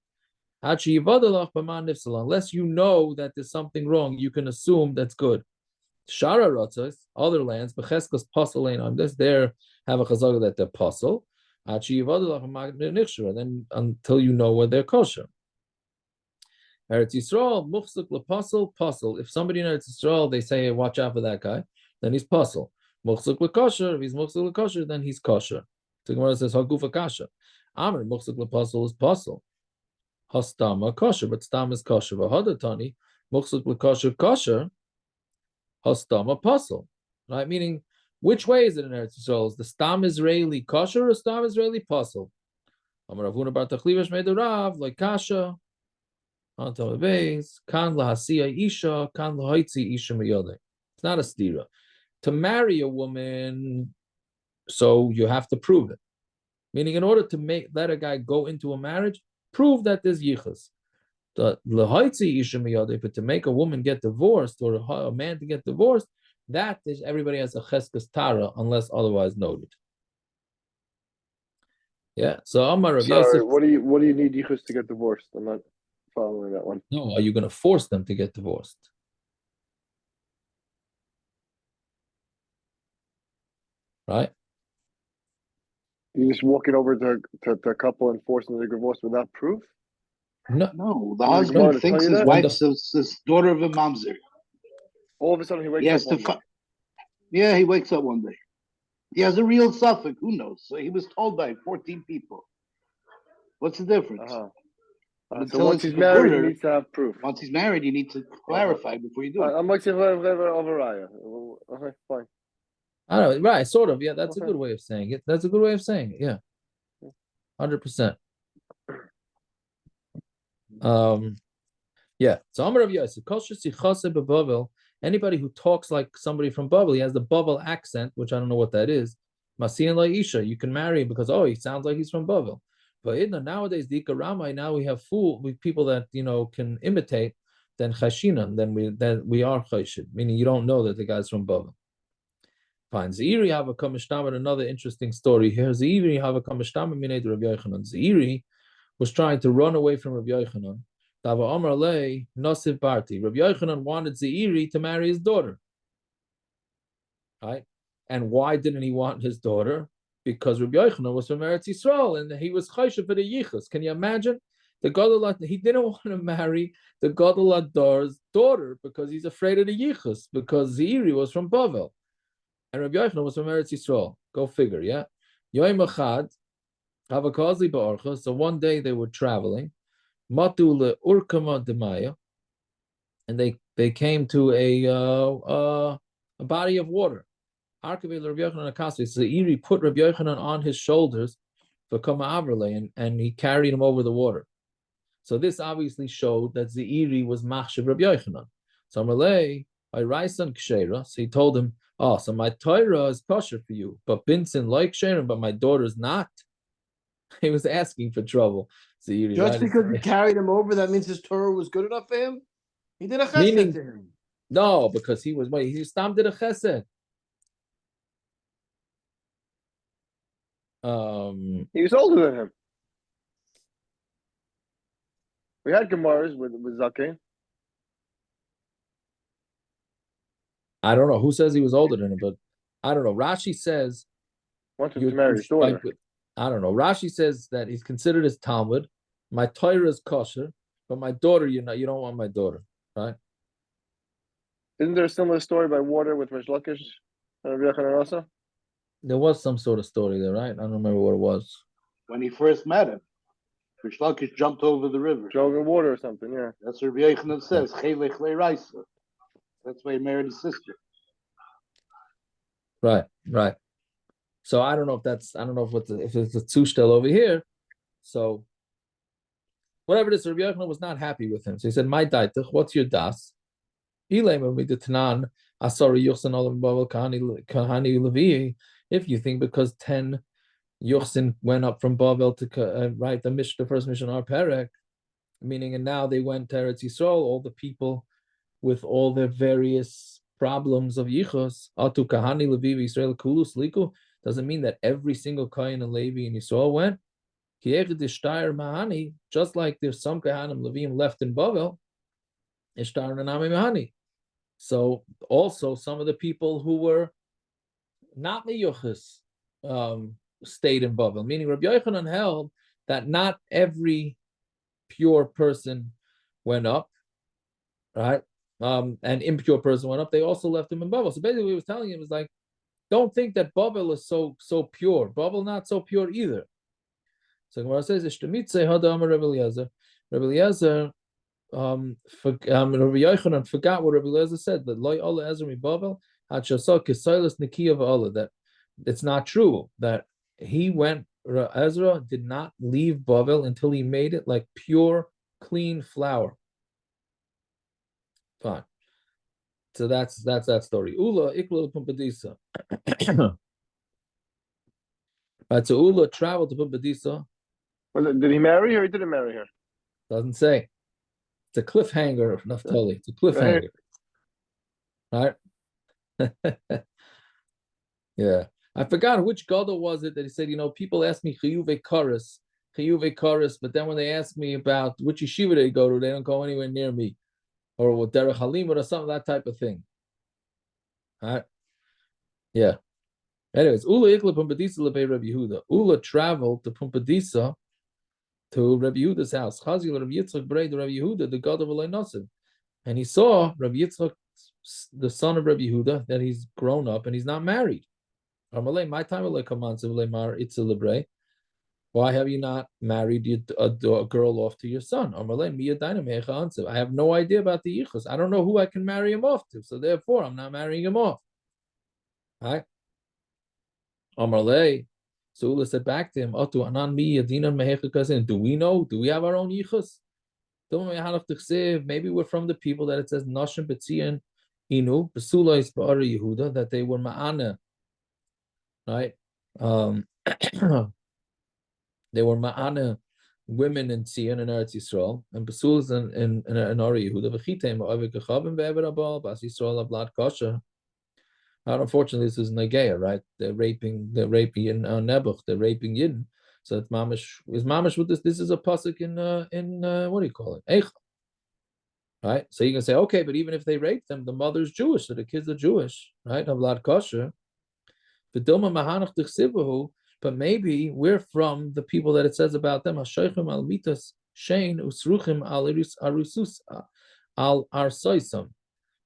S1: Unless you know that there's something wrong, you can assume that's good. Shara rotzos, other lands, becheskes pasal ain't on this, there have a chazaka that they're pasal. Then until you know where they're kosher. Eretz Yisrael, muchsuk lepasal, pasal. If somebody in Eretz Yisrael, they say, watch out for that guy, then he's pasal. Muchsuk lekosher, if he's muchsuk lekosher, then he's kosher. So Gemara says, hagufa kasha. Amr, muchsuk lepasal is pasal. Hastama kosher, but stam is kosher. Vahadatani, muchsuk lekosher kosher, hastama pasal. Right? Meaning, Which way is it in Eretz Yisrael? Is the Stam Israeli kosher or Stam Israeli pasul? Amar Rav Huna bar Tachlivash made the Rav like kasha. Anto beis kan lahasiya isha kan lahaitzi isha miyode. It's not a stira. To marry a woman, so you have to prove it. Meaning, in order to let a guy go into a marriage, prove that there's yichus. The lahaitzi isha miyode, but to make a woman get divorced or a man to get divorced, that is everybody has a cheskas tara unless otherwise noted. Yeah. So Amar Rav
S8: Sorry,
S1: Yosef.
S8: what do you need yichus to get divorced? I'm not following that one.
S1: No, are you going to force them to get divorced? Right?
S8: You just walking over to a couple and forcing them to divorce without proof?
S1: No.
S5: No, the
S8: Well, Gemara
S5: husband
S8: to
S5: thinks
S8: tell you
S5: his
S8: that?
S5: wife's his daughter of a mamzer.
S8: All of a sudden he wakes
S5: He has
S8: up one
S5: to.
S8: day.
S5: Yeah, he wakes up one day. He has a real suffix. Who knows? So he was told by 14 people. What's the difference?
S8: So
S5: Until
S8: once
S5: it's
S8: he's married, he
S5: recorded,
S8: needs to have proof.
S5: once he's married, you need to clarify before you do it.
S8: I'm like okay, fine.
S1: I don't know, right? Sort of. Yeah, that's a
S8: Okay.
S1: good way of saying it. That's a good way of saying it. Yeah, 100%. Yeah. So Amar Rav Yosef, anybody who talks like somebody from Babel, he has the Babel accent, which I don't know what that is. Masiyan Laisha, you can marry him because he sounds like he's from Babel. But nowadays, Dika Ramai, now we have people that can imitate. Then Chashinan, then we are Chashid, meaning you don't know that the guy's from Babel. Fine. Zeiri have a kamishtam. Another interesting story here. Zeiri have a kamishtam minei Rabbi Yochanan. Zeiri was trying to run away from Rabbi Yochanan. Dava Amar Lei Nosiv Barti. Rabbi Yochanan wanted Zeiri to marry his daughter. Right? And why didn't he want his daughter? Because Rabbi Yochanan was from Eretz Yisrael and he was chayshav for the yichus. Can you imagine? The Gadol, he didn't want to marry the Gadol Adar's daughter because he's afraid of the yichus, because Zeiri was from Bavel. And Rabbi Yochanan was from Eretz Yisrael. Go figure, yeah? Yoim Echad, Havakazi Ba'archa. So one day they were traveling. Matu le'urkama demaya. And they came to a body of water. Arkavi Rabbi Yochanan Akasvi. So Iri put Rabbi Yochanan on his shoulders for Kama Avrele, and he carried him over the water. So this obviously showed that Zeiri was Machshav Rabbi Yochanan. So Amalei, I Raisan Kshera. So he told him, so my Torah is kosher for you, but Binson like Sharon, but my daughter's not. He was asking for trouble. Zeiri,
S7: Just because he carried him over, that means his Torah was good enough for him? He did a chesed to him.
S1: No, because he Stam did a chesed.
S8: He was older than him. We had Gemaras with Zaken.
S1: I don't know who says he was older than him, but I don't know. Rashi says
S8: wanted to marry his daughter.
S1: I don't know. Rashi says that he's considered as Talmud. My Torah is kosher, but my daughter, you don't want my daughter, right?
S8: Isn't there a similar story by water with Rish Lakish and Rabbi Yochanan also?
S1: There was some sort of story there, right? I don't remember what it was.
S5: When he first met him, Rish Lakish jumped over the river.
S8: Drove in water or something, yeah.
S5: That's what Rabbi Yochanan says. Chelech le'raisa. That's why he married his sister.
S1: Right. So I don't know if it's a Tushtel over here. So whatever it is, Rabbi Yochanan was not happy with him. So he said, my daitach, what's your das? If you think because 10 Yochsin went up from Bavel to write the first mission, our Perek, meaning, and now they went to Eretz Yisrael, all the people with all their various problems of Yichos, Atu Kahani Levi Yisrael Kulus Liku, doesn't mean that every single Kayan and Levi in Yisrael went. Mahani, just like there's some Kahanim Levim left in Bavel, Ishtar Nanami Mahani. So also some of the people who were not Meyuchas stayed in Bavel, meaning Rabbi Yochanan held that not every pure person went up, right? And impure person went up. They also left him in Bavel. So basically, what he was telling him was like, don't think that Bavel is so pure. Bavel not so pure either. So Gemara says, "Ishtamitze hadam Rabbi Eliezer." Rabbi Eliezer, Rabbi Yochanan forgot what Rabbi Eliezer said. That loy ola ezer mi Bavel. that it's not true that he went. Ezra did not leave Bavel until he made it like pure, clean flour. Fine. So that's that story. Ula ikla Pumbedisa. Right, so Ula traveled to Pumbedisa.
S8: Did he marry her or he didn't marry her?
S1: Doesn't say. It's a cliffhanger of Naphtali. It's a cliffhanger. Right? Yeah. I forgot which Gadol was it that he said, people ask me Chiyuve Karis, but then when they ask me about which yeshiva they go to, they don't go anywhere near me. Or with Derech Halim or something, that type of thing. All right? Yeah. Anyways, Ula Ikla Pumbedisa Lebe Rabbi Yehuda. Ula traveled to Pumbedisa to Rabbi Yehuda's house. Chazil Rabbi Yitzchak Brei Rabbi Yehuda, the God of Eloi Nasim. And he saw Rabbi Yitzchak, the son of Rabbi Yehuda, that he's grown up and he's not married. My time why have you not married a girl off to your son? I have no idea about the yichus. I don't know who I can marry him off to, so therefore I'm not marrying him off. All right. So Ula said back to him, do we know? Do we have our own yichus? Maybe we're from the people that it says Nashim Betzian Inu, Besulais Ba'ara Yehuda, that they were Ma'ana. Right? They were Ma'ana women in Tzion and Eretz Yisrael, and Besuls in Ari Yehuda, V'chitem Ba'avik Achavim Ve'ever Abal, Bas Yisrael Avlad Kosher. Unfortunately, this is Negeya, right? They're raping in Nebuch, they're raping Yidden. So it's mamish with this. This is a pasuk in what do you call it? Eicha. Right? So you can say, okay, but even if they rape them, the mother's Jewish, so the kids are Jewish, right? Avlad Kosher. But maybe we're from the people that it says about them.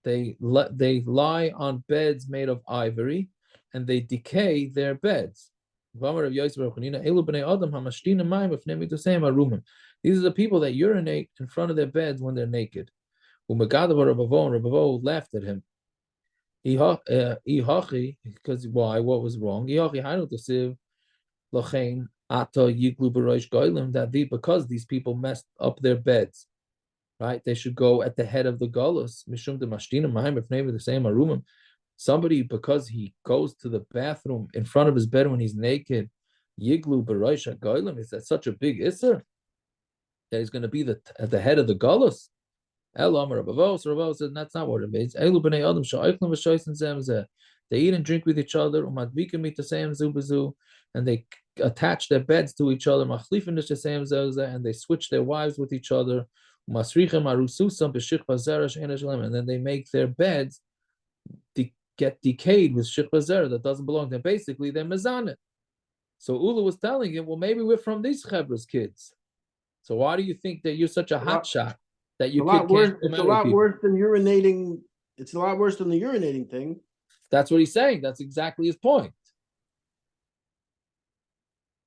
S1: They lie on beds made of ivory, and they decay their beds. These are the people that urinate in front of their beds when they're naked. Rabavo laughed at him. Because why? What was wrong? That because these people messed up their beds, right? They should go at the head of the galus. Somebody, because he goes to the bathroom in front of his bed when he's naked, yiglu b'roish hagolim, is that such a big isser that he's going to be at the head of the galus? Ravo says that's not what it means. They eat and drink with each other, and they attach their beds to each other, and they switch their wives with each other, and then they make their beds get decayed with shikha zera that doesn't belong to them. Basically, they're mezaneh. So Ula was telling him, well, maybe we're from these Chevra's kids. So why do you think that you're such a hot shot that you can't?
S7: It's a lot worse than urinating. It's a lot worse than the urinating thing.
S1: That's what he's saying. That's exactly his point.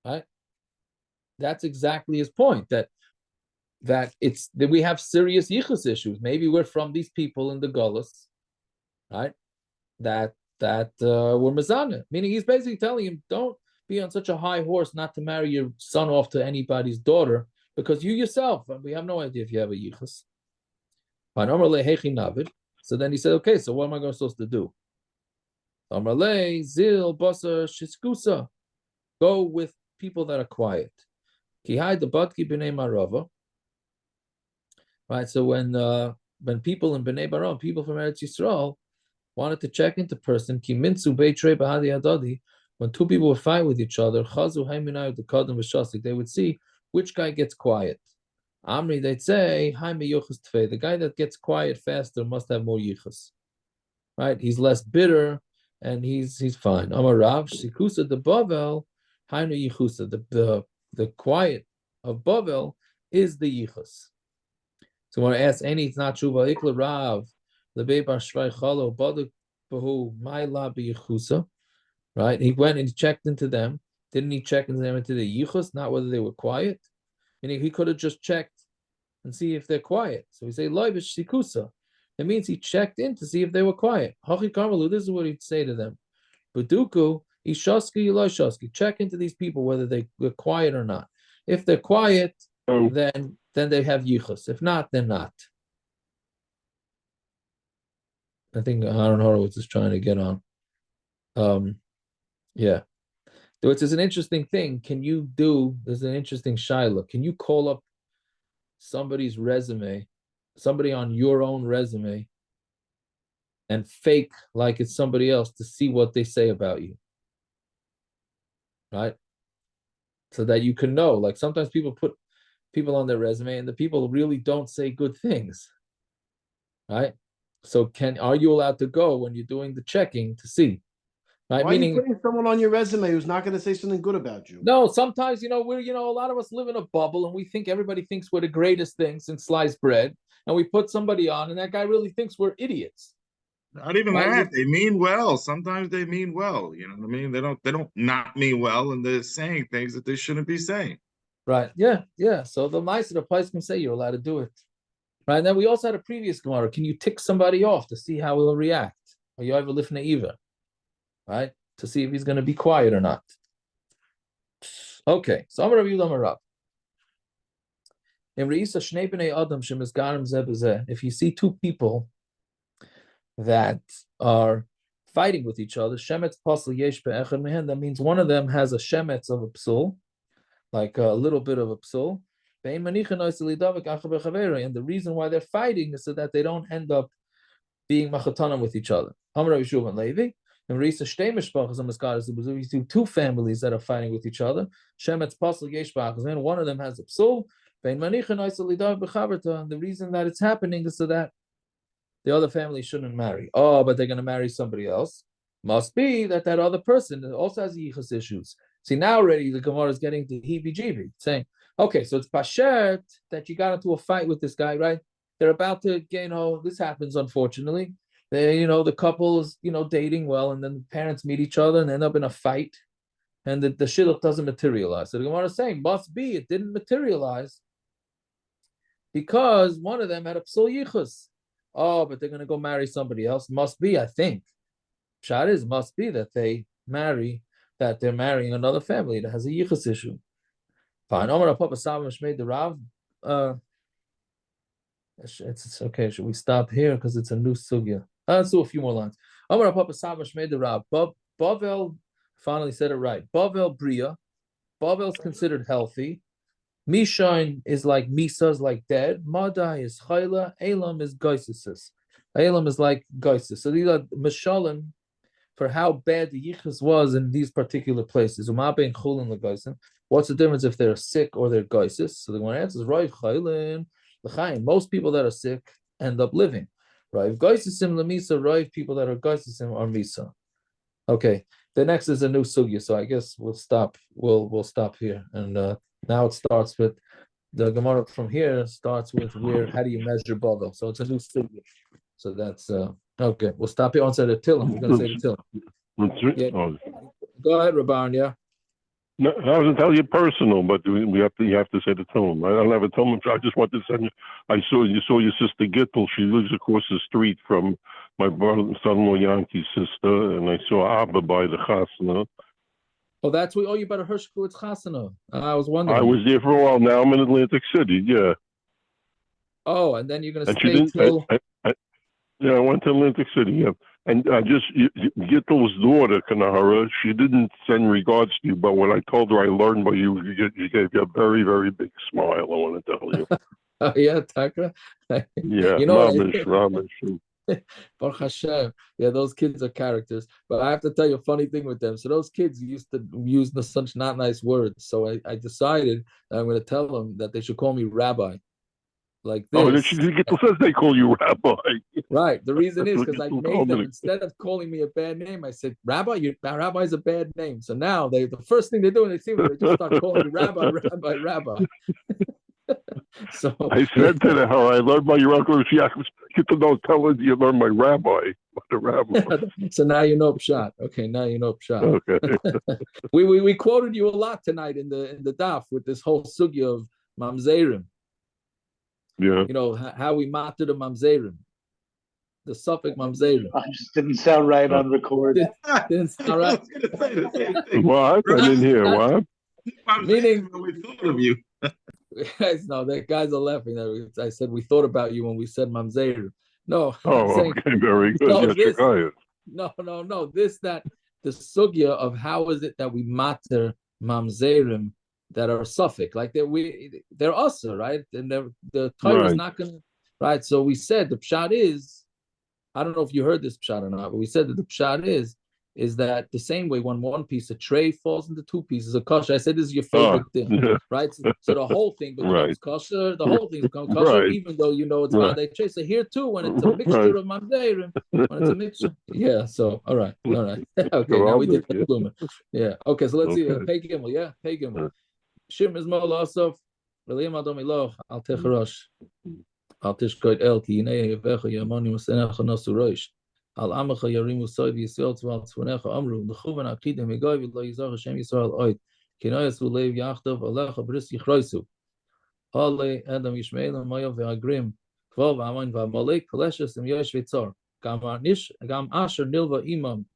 S1: Right? That's exactly his point. That we have serious yichus issues. Maybe we're from these people in the Gullus, right? That were mezaneh. Meaning he's basically telling him, don't be on such a high horse not to marry your son off to anybody's daughter, because you yourself, we have no idea if you have a yichus. So then he said, okay, so what am I supposed to do? Go with people that are quiet. Right, so when people in Bnei Baram, people from Eretz Yisrael, wanted to check into person, when two people would fight with each other, they would see which guy gets quiet. Amri, they'd say, the guy that gets quiet faster must have more yichus. Right? He's less bitter and he's fine. Amar Rav, Shikusa the Bavel, Hainu Yichusa. The quiet of Bavel is the yichus. So when I ask any, it's not true. Ikla Rav, Lebei Bar Shvai Chalo, Baduk Bahu, Maila Yichusa. Right? He went and checked into them. Didn't he check into them into the yichus, not whether they were quiet? Meaning he could have just checked and see if they're quiet. So we say Loivish Shikusa. It means he checked in to see if they were quiet. Hachi Karmalu, this is what he'd say to them. Buduku, Ishaski, Elishaski. Check into these people whether they're quiet or not. If they're quiet, then they have yichus. If not, they're not. I think Aaron Horowitz is trying to get on. Yeah. Which is an interesting thing. There's an interesting shaila. Can you call up somebody's resume, somebody on your own resume, and fake like it's somebody else to see what they say about you? Right? So that you can know. Like sometimes people put people on their resume and the people really don't say good things. Right? So are you allowed to go when you're doing the checking to see? Right?
S7: Why are you putting someone on your resume who's not going to say something good about you?
S1: No, sometimes, we're, a lot of us live in a bubble and we think everybody thinks we're the greatest thing since sliced bread. And we put somebody on and that guy really thinks we're idiots.
S9: Not even that. They mean well. Sometimes they mean well. You know what I mean? They don't not mean well, and they're saying things that they shouldn't be saying.
S1: Right. Yeah. So the mice of the place can say you're allowed to do it. Right. And then we also had a previous Gemara. Can you tick somebody off to see how he'll react? Or you ever lifna either? Right? To see if he's going to be quiet or not. Okay. So I'm going to review them up. If you see two people that are fighting with each other, shemetz pasal yesh be'echad mehen, that means one of them has a shemetz of a psul, like a little bit of a psul. And the reason why they're fighting is so that they don't end up being machatanim with each other. And we see two families that are fighting with each other. Shemetz pasal yesh be'echad, one of them has a psul. And the reason that it's happening is so that the other family shouldn't marry. Oh, but they're going to marry somebody else. Must be that other person also has yichus issues. See, now already the Gemara is getting to heebie-jeebie, saying, okay, so it's pashet that you got into a fight with this guy, right? They're about to, this happens, unfortunately. The couple is, dating well, and then the parents meet each other and end up in a fight, and the shidduch doesn't materialize. So the Gemara is saying, must be, it didn't materialize because one of them had a psul yichus. Oh, but they're going to go marry somebody else. Must be, I think. Pshat is, must be that they're marrying another family that has a yichus issue. Fine. Omar Papa Samash made the Rav. It's okay. Should we stop here because it's a new sugya? Let's do a few more lines. Omar Papa Samash made the Rav. Bavel finally said it right. Bavel Bria. Bavel is considered healthy. Mishain is like Misa, is like dead. Madai is Chayla. Elam is Geisis. Elam is like Geisis. So these are Mishalim for how bad the Yichus was in these particular places. What's the difference if they're sick or they're Geisis? So the one answer is right. Chaylin. Most people that are sick end up living. Right. Geisisim Lamisa, right? People that are Geisisim are Misa. Okay. The next is a new sugya. So I guess we'll stop. We'll stop here. And now it starts with the Gemara from here starts with how do you measure Bavel? So it's a new sugya. So that's okay. We'll stop here on the Tillim. We're going to say the Tillim. Yeah. Go ahead, Rabban. Yeah.
S10: No, I was tell you personal, but you have to say the Tillim. I don't have a Tillim. I just want to send you. You saw your sister Gittel. She lives across the street from my son-in-law Yankee's sister, and I saw Abba by the Chasana.
S1: Oh, that's what. Oh, you better Hershku. It's Chasana. I was wondering.
S10: I was there for a while. Now I'm in Atlantic City. Yeah.
S1: Oh, and then you're going to stay till.
S10: I went to Atlantic City. Yeah, and I just Gittel's daughter, Kanahara. She didn't send regards to you, but when I told her I learned by you, you gave you a very, very big smile. I want to tell you.
S1: Oh, yeah, Taka.
S10: Yeah, Ramesh.
S1: Baruch Hashem. Yeah, those kids are characters. But I have to tell you a funny thing with them. So those kids used to use such not nice words. So I decided that I'm going to tell them that they should call me Rabbi. Like this.
S10: Oh, Gittel says they call you Rabbi.
S1: Right. The reason is because I made them, instead of calling me a bad name, I said, Rabbi, Rabbi is a bad name. So now the first thing they do when they see me, they just start calling me Rabbi. So
S10: I said to her, I learned by your uncle. She asked, get to know, tell her you learned my rabbi. The rabbi.
S1: So now you know Pshat. Okay, now you know Pshat.
S10: Okay.
S1: we quoted you a lot tonight in the daf with this whole sugya of mamzerim.
S10: Yeah.
S1: How we matter the mamzerim. the suffix mamzerim.
S5: I just didn't sound right on record.
S1: Didn't sound right.
S9: I was gonna say the same thing.
S10: What? I didn't hear what.
S9: I'm
S1: Meaning-
S9: saying when we thought of you.
S1: Guys, no, the guys are laughing. I said we thought about you when we said mamzerim. No, I'm
S10: Oh,
S1: saying
S10: okay, very good.
S1: No,
S10: Yes,
S1: this-
S10: Shikayat.
S1: no. The sugya of how is it that we matter mamzerim that are suffix, like they're usher, right? And the Torah is
S10: Right.
S1: not gonna, right? So we said the pshat is, I don't know if you heard this pshat or not, but we said that the pshat is that the same way when one piece, a tray falls into two pieces of kosher. I said this is your favorite thing,
S10: yeah.
S1: right? So the whole thing becomes
S10: Right.
S1: kosher. The whole thing becomes kosher,
S10: Right.
S1: even though you know it's
S10: Right.
S1: vade tray. So here too, when it's a
S10: Right.
S1: mixture of mamzerim, when it's a mixture, yeah. So all right. Okay, now we did
S10: Yeah.
S1: the yeah. Okay, so let's see.
S10: Okay.
S1: Pei Gimel, yeah, Pei Gimel. Shim is mol asaf. Reliam adom iloch al techarosh. Al tishkoit el ki yinei yevecha yamoni musenecha nosu roish. Al amacha yarimu soy v'yisrael tzval tzvonecha amru. L'chuvan akidim yigoy v'lo yizach Hashem Yisrael oid. Kinoyas v'leiv yachtav alecha bris yichroisu. Hale Adam Yishmael Maya ve'agrim. Kval v'aman v'amalek koleshes im yosh v'tzor. Gam asher nilva imam.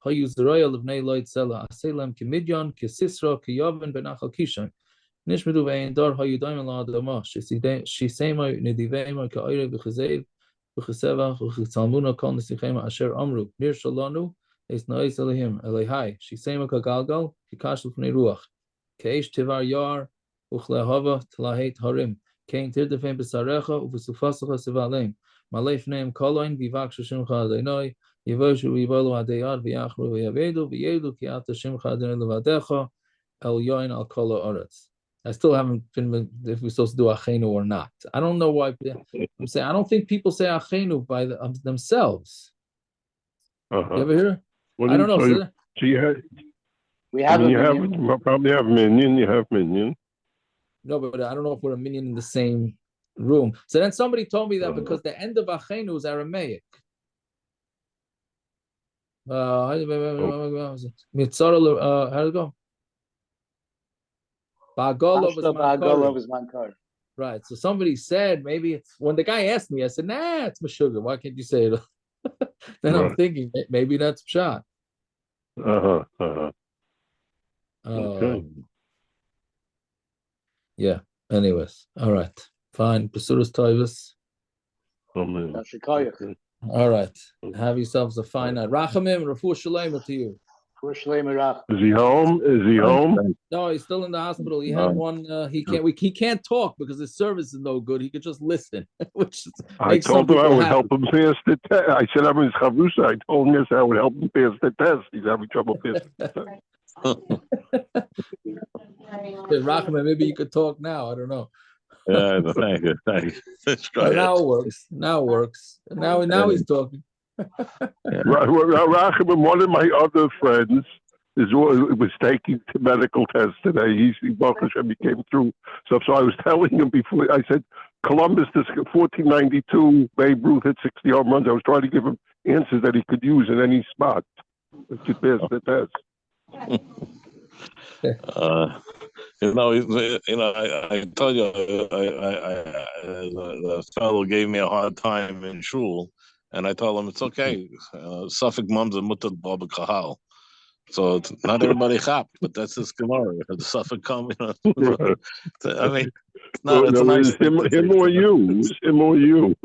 S1: Hayu zroya levnei loit sela. Aselem kimidyon kisisra kiyoven benachal kishan. Nishmedu ve'in dar hayu daim la adama. Shisema nidivema ka'ire v'chizev. V'chiseva v'chitzalmuna kol nesichema asher amru. Nir shalanu es nois elihim. Elihai. Shisema kagalgal kikash l'fnei ruach. Keish tivar yar. Uchlehava tlahet harim. Kain tirdefem besarecha uvesufasacha sevalem. Malef neim koloin vivak shimcha adonai. Yevoshu vivolu adeyad v'yachru v'yavedu v'yedu ki ata shimcha adonai levadecha el yoin al kol haaretz. I still haven't been if we're supposed to do achenu or not. I don't know why. I'm saying I don't think people say achenu by themselves. You ever hear?
S10: What
S1: I don't know.
S10: So you have,
S5: We have a
S10: you
S5: minion.
S10: probably have minion. You have minion.
S1: No, but I don't know if we're a minion in the same room. So then somebody told me that because the end of achenu is Aramaic. How do it go? Ba'agolov is Mankar. Right. So somebody said maybe it's when the guy asked me, I said, nah, it's Meshuggah. Why can't you say it? Then I'm thinking maybe that's pshat.
S10: Okay.
S1: Yeah. Anyways, all right, fine. Pesuras Toivus. All right. Have yourselves a fine night. Rachamim, Rafu Shalema to you.
S5: Is
S10: he home? Is he home?
S1: No, he's still in the hospital. He had one. He can't talk because his service is no good. He could just listen, which
S10: I told him I would help him pass the test. I said I'm his chavrusa. I told him yes, I would help him pass the test. He's having trouble passing the test.
S1: Rachman, maybe you could talk now. I don't know.
S4: Yeah, thank you.
S1: Now it works. Now he's talking.
S10: Rachman, one of my other friends was taking the medical test today. He came through. So I was telling him before. I said Columbus, this 1492, Babe Ruth hit 60 home runs. I was trying to give him answers that he could use in any spot to pass the test.
S4: I told you, the fellow gave me a hard time in shul, and I told him it's okay. Suffolk mums are mutter baba kahal, so it's not everybody chap, but that's his gemara. The Suffolk come, I mean, it's nice.
S10: Him or you? Him or you?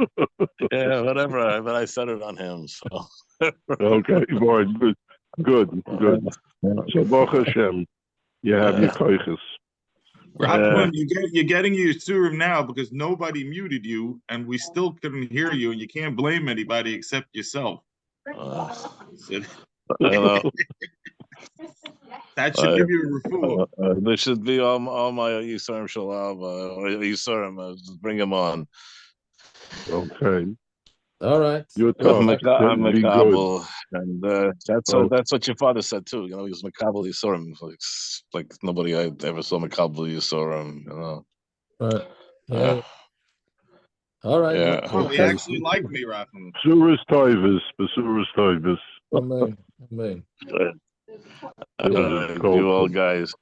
S4: Yeah, whatever. But I said it on him. So
S10: okay, boy, good. So Baruch Hashem. You have your koiches.
S9: You're getting your surim now because nobody muted you, and we still couldn't hear you, and you can't blame anybody except yourself. That should give you a refuah.
S4: There should be all my Yisurim Shalab, Yisurim. Just bring them on.
S10: Okay.
S1: All right.
S10: You're tough.
S4: I'm Makabel, and that's what your father said too. He was Makabel Yisurim, like nobody I ever saw Makabel Yisurim.
S1: Right. Yeah. All right.
S4: Yeah.
S9: Oh, he actually liked me, Rafim.
S10: Besuras Toivus.
S1: Amen.
S4: You all guys.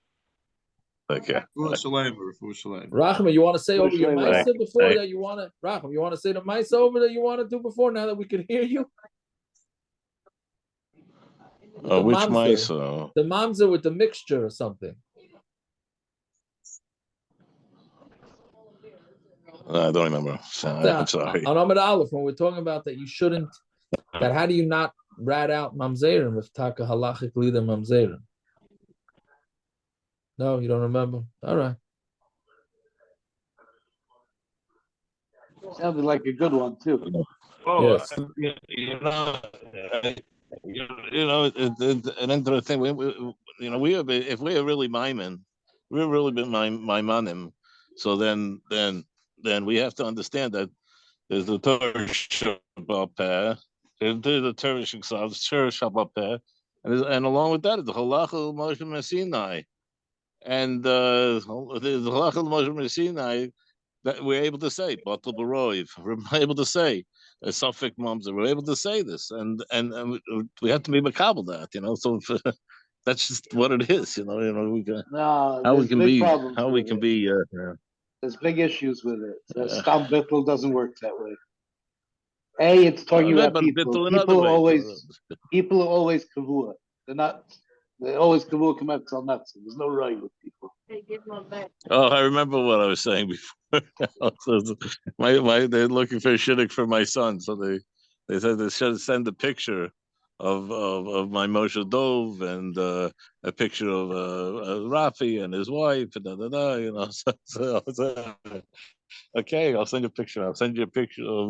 S4: Take care.
S1: Rachman, you want to say over your
S5: Shalem.
S1: Maisa before
S4: Hey.
S1: that you want to, Rachman, you want to say the Maisa over that you want to do before now that we can hear you? The
S4: Which
S1: mamzer.
S4: mice?
S1: The mamzer with the mixture or something.
S4: I don't remember. I'm sorry.
S1: On Amid Aleph, when we're talking about that you shouldn't, that how do you not rat out mamzerim if taka halachically the mamzerim? No, you don't remember? All right.
S5: Sounded like a good one too.
S4: Oh,
S1: Yes.
S4: An interesting thing. If we are really maimin, we're really been maimanim. So then we have to understand that there's the Torah Shabbat Peh, there's the Torah Shabbat Peh, and along with that is the Halachah Moshe Messinai, and the Halachah Moshe Messinai that we're able to say Batal Baroiv. We're able to say a Suffolk Mamzer. We're able to say this, and we have to be makabel that, So that's just what it is, We can,
S5: No,
S4: how we
S5: there's
S4: can
S5: big
S4: be,
S5: problems
S4: how we
S5: with
S4: can
S5: it.
S4: be.
S5: There's big issues with it.
S4: Yeah.
S5: Stam bittul doesn't work that way. It's talking about
S4: But
S5: people.
S4: in other
S5: People are always kavua. They're always kavua kamet al natzim. There's no right with people.
S4: Oh, I remember what I was saying before. They're looking for a shidduch for my son, so they said they should send a picture of my Moshe Dov and a picture of Rafi and his wife and okay, I'll send you a picture. I'll send you a picture of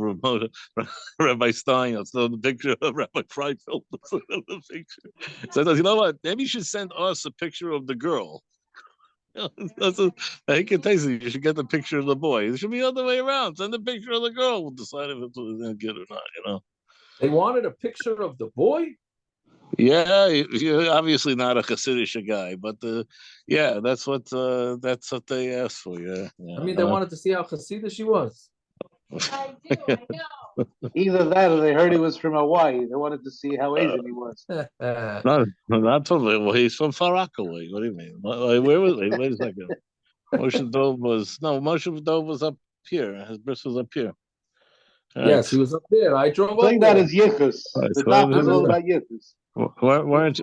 S4: Rabbi Stein. I'll send a picture of Rabbi Freifeld. So you know what? Maybe you should send us a picture of the girl. He can tell you should get the picture of the boy. It should be the other way around. Send the picture of the girl. We'll decide if it's going to get or not.
S1: They wanted a picture of the boy.
S4: Yeah, you're obviously not a Hasidic guy, but yeah, that's what they asked for. Yeah.
S1: I mean, they wanted to see how Hasidic she was.
S5: I know. Either that or they heard he was from Hawaii. They wanted to see how Asian he was.
S4: Not totally. Well, he's from Far Rockaway. What do you mean? Where was he? Wait a second. Moshe Dov was up here. His bris was up here. Right.
S1: Yes, he was up there. I drove up
S5: Think
S1: there.
S5: about his yichus. The daf is all about yichus.
S4: Weren't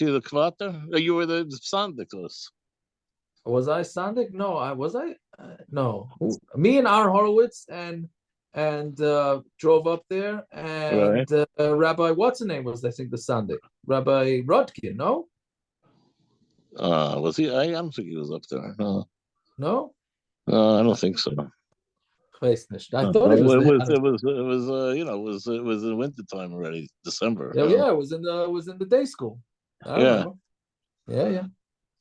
S4: you the Kvater? You were the Sandikos.
S1: Was I Sandik? No, was I? No. Me and Aaron Horowitz and drove up there, and Rabbi, what's the name was, I think, the Sandik? Rabbi Rodkin, no?
S4: Was he? I don't think he was up there. No? I don't think so.
S1: I thought it was
S4: it was in winter time already, December.
S1: Yeah, it was in the day school. I remember.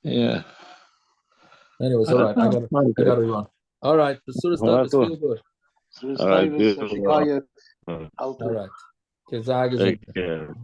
S1: Yeah. Anyways, all right. I gotta run. All right. The Surah's done. It's feel good.
S5: All right.
S1: All right.
S4: Take care.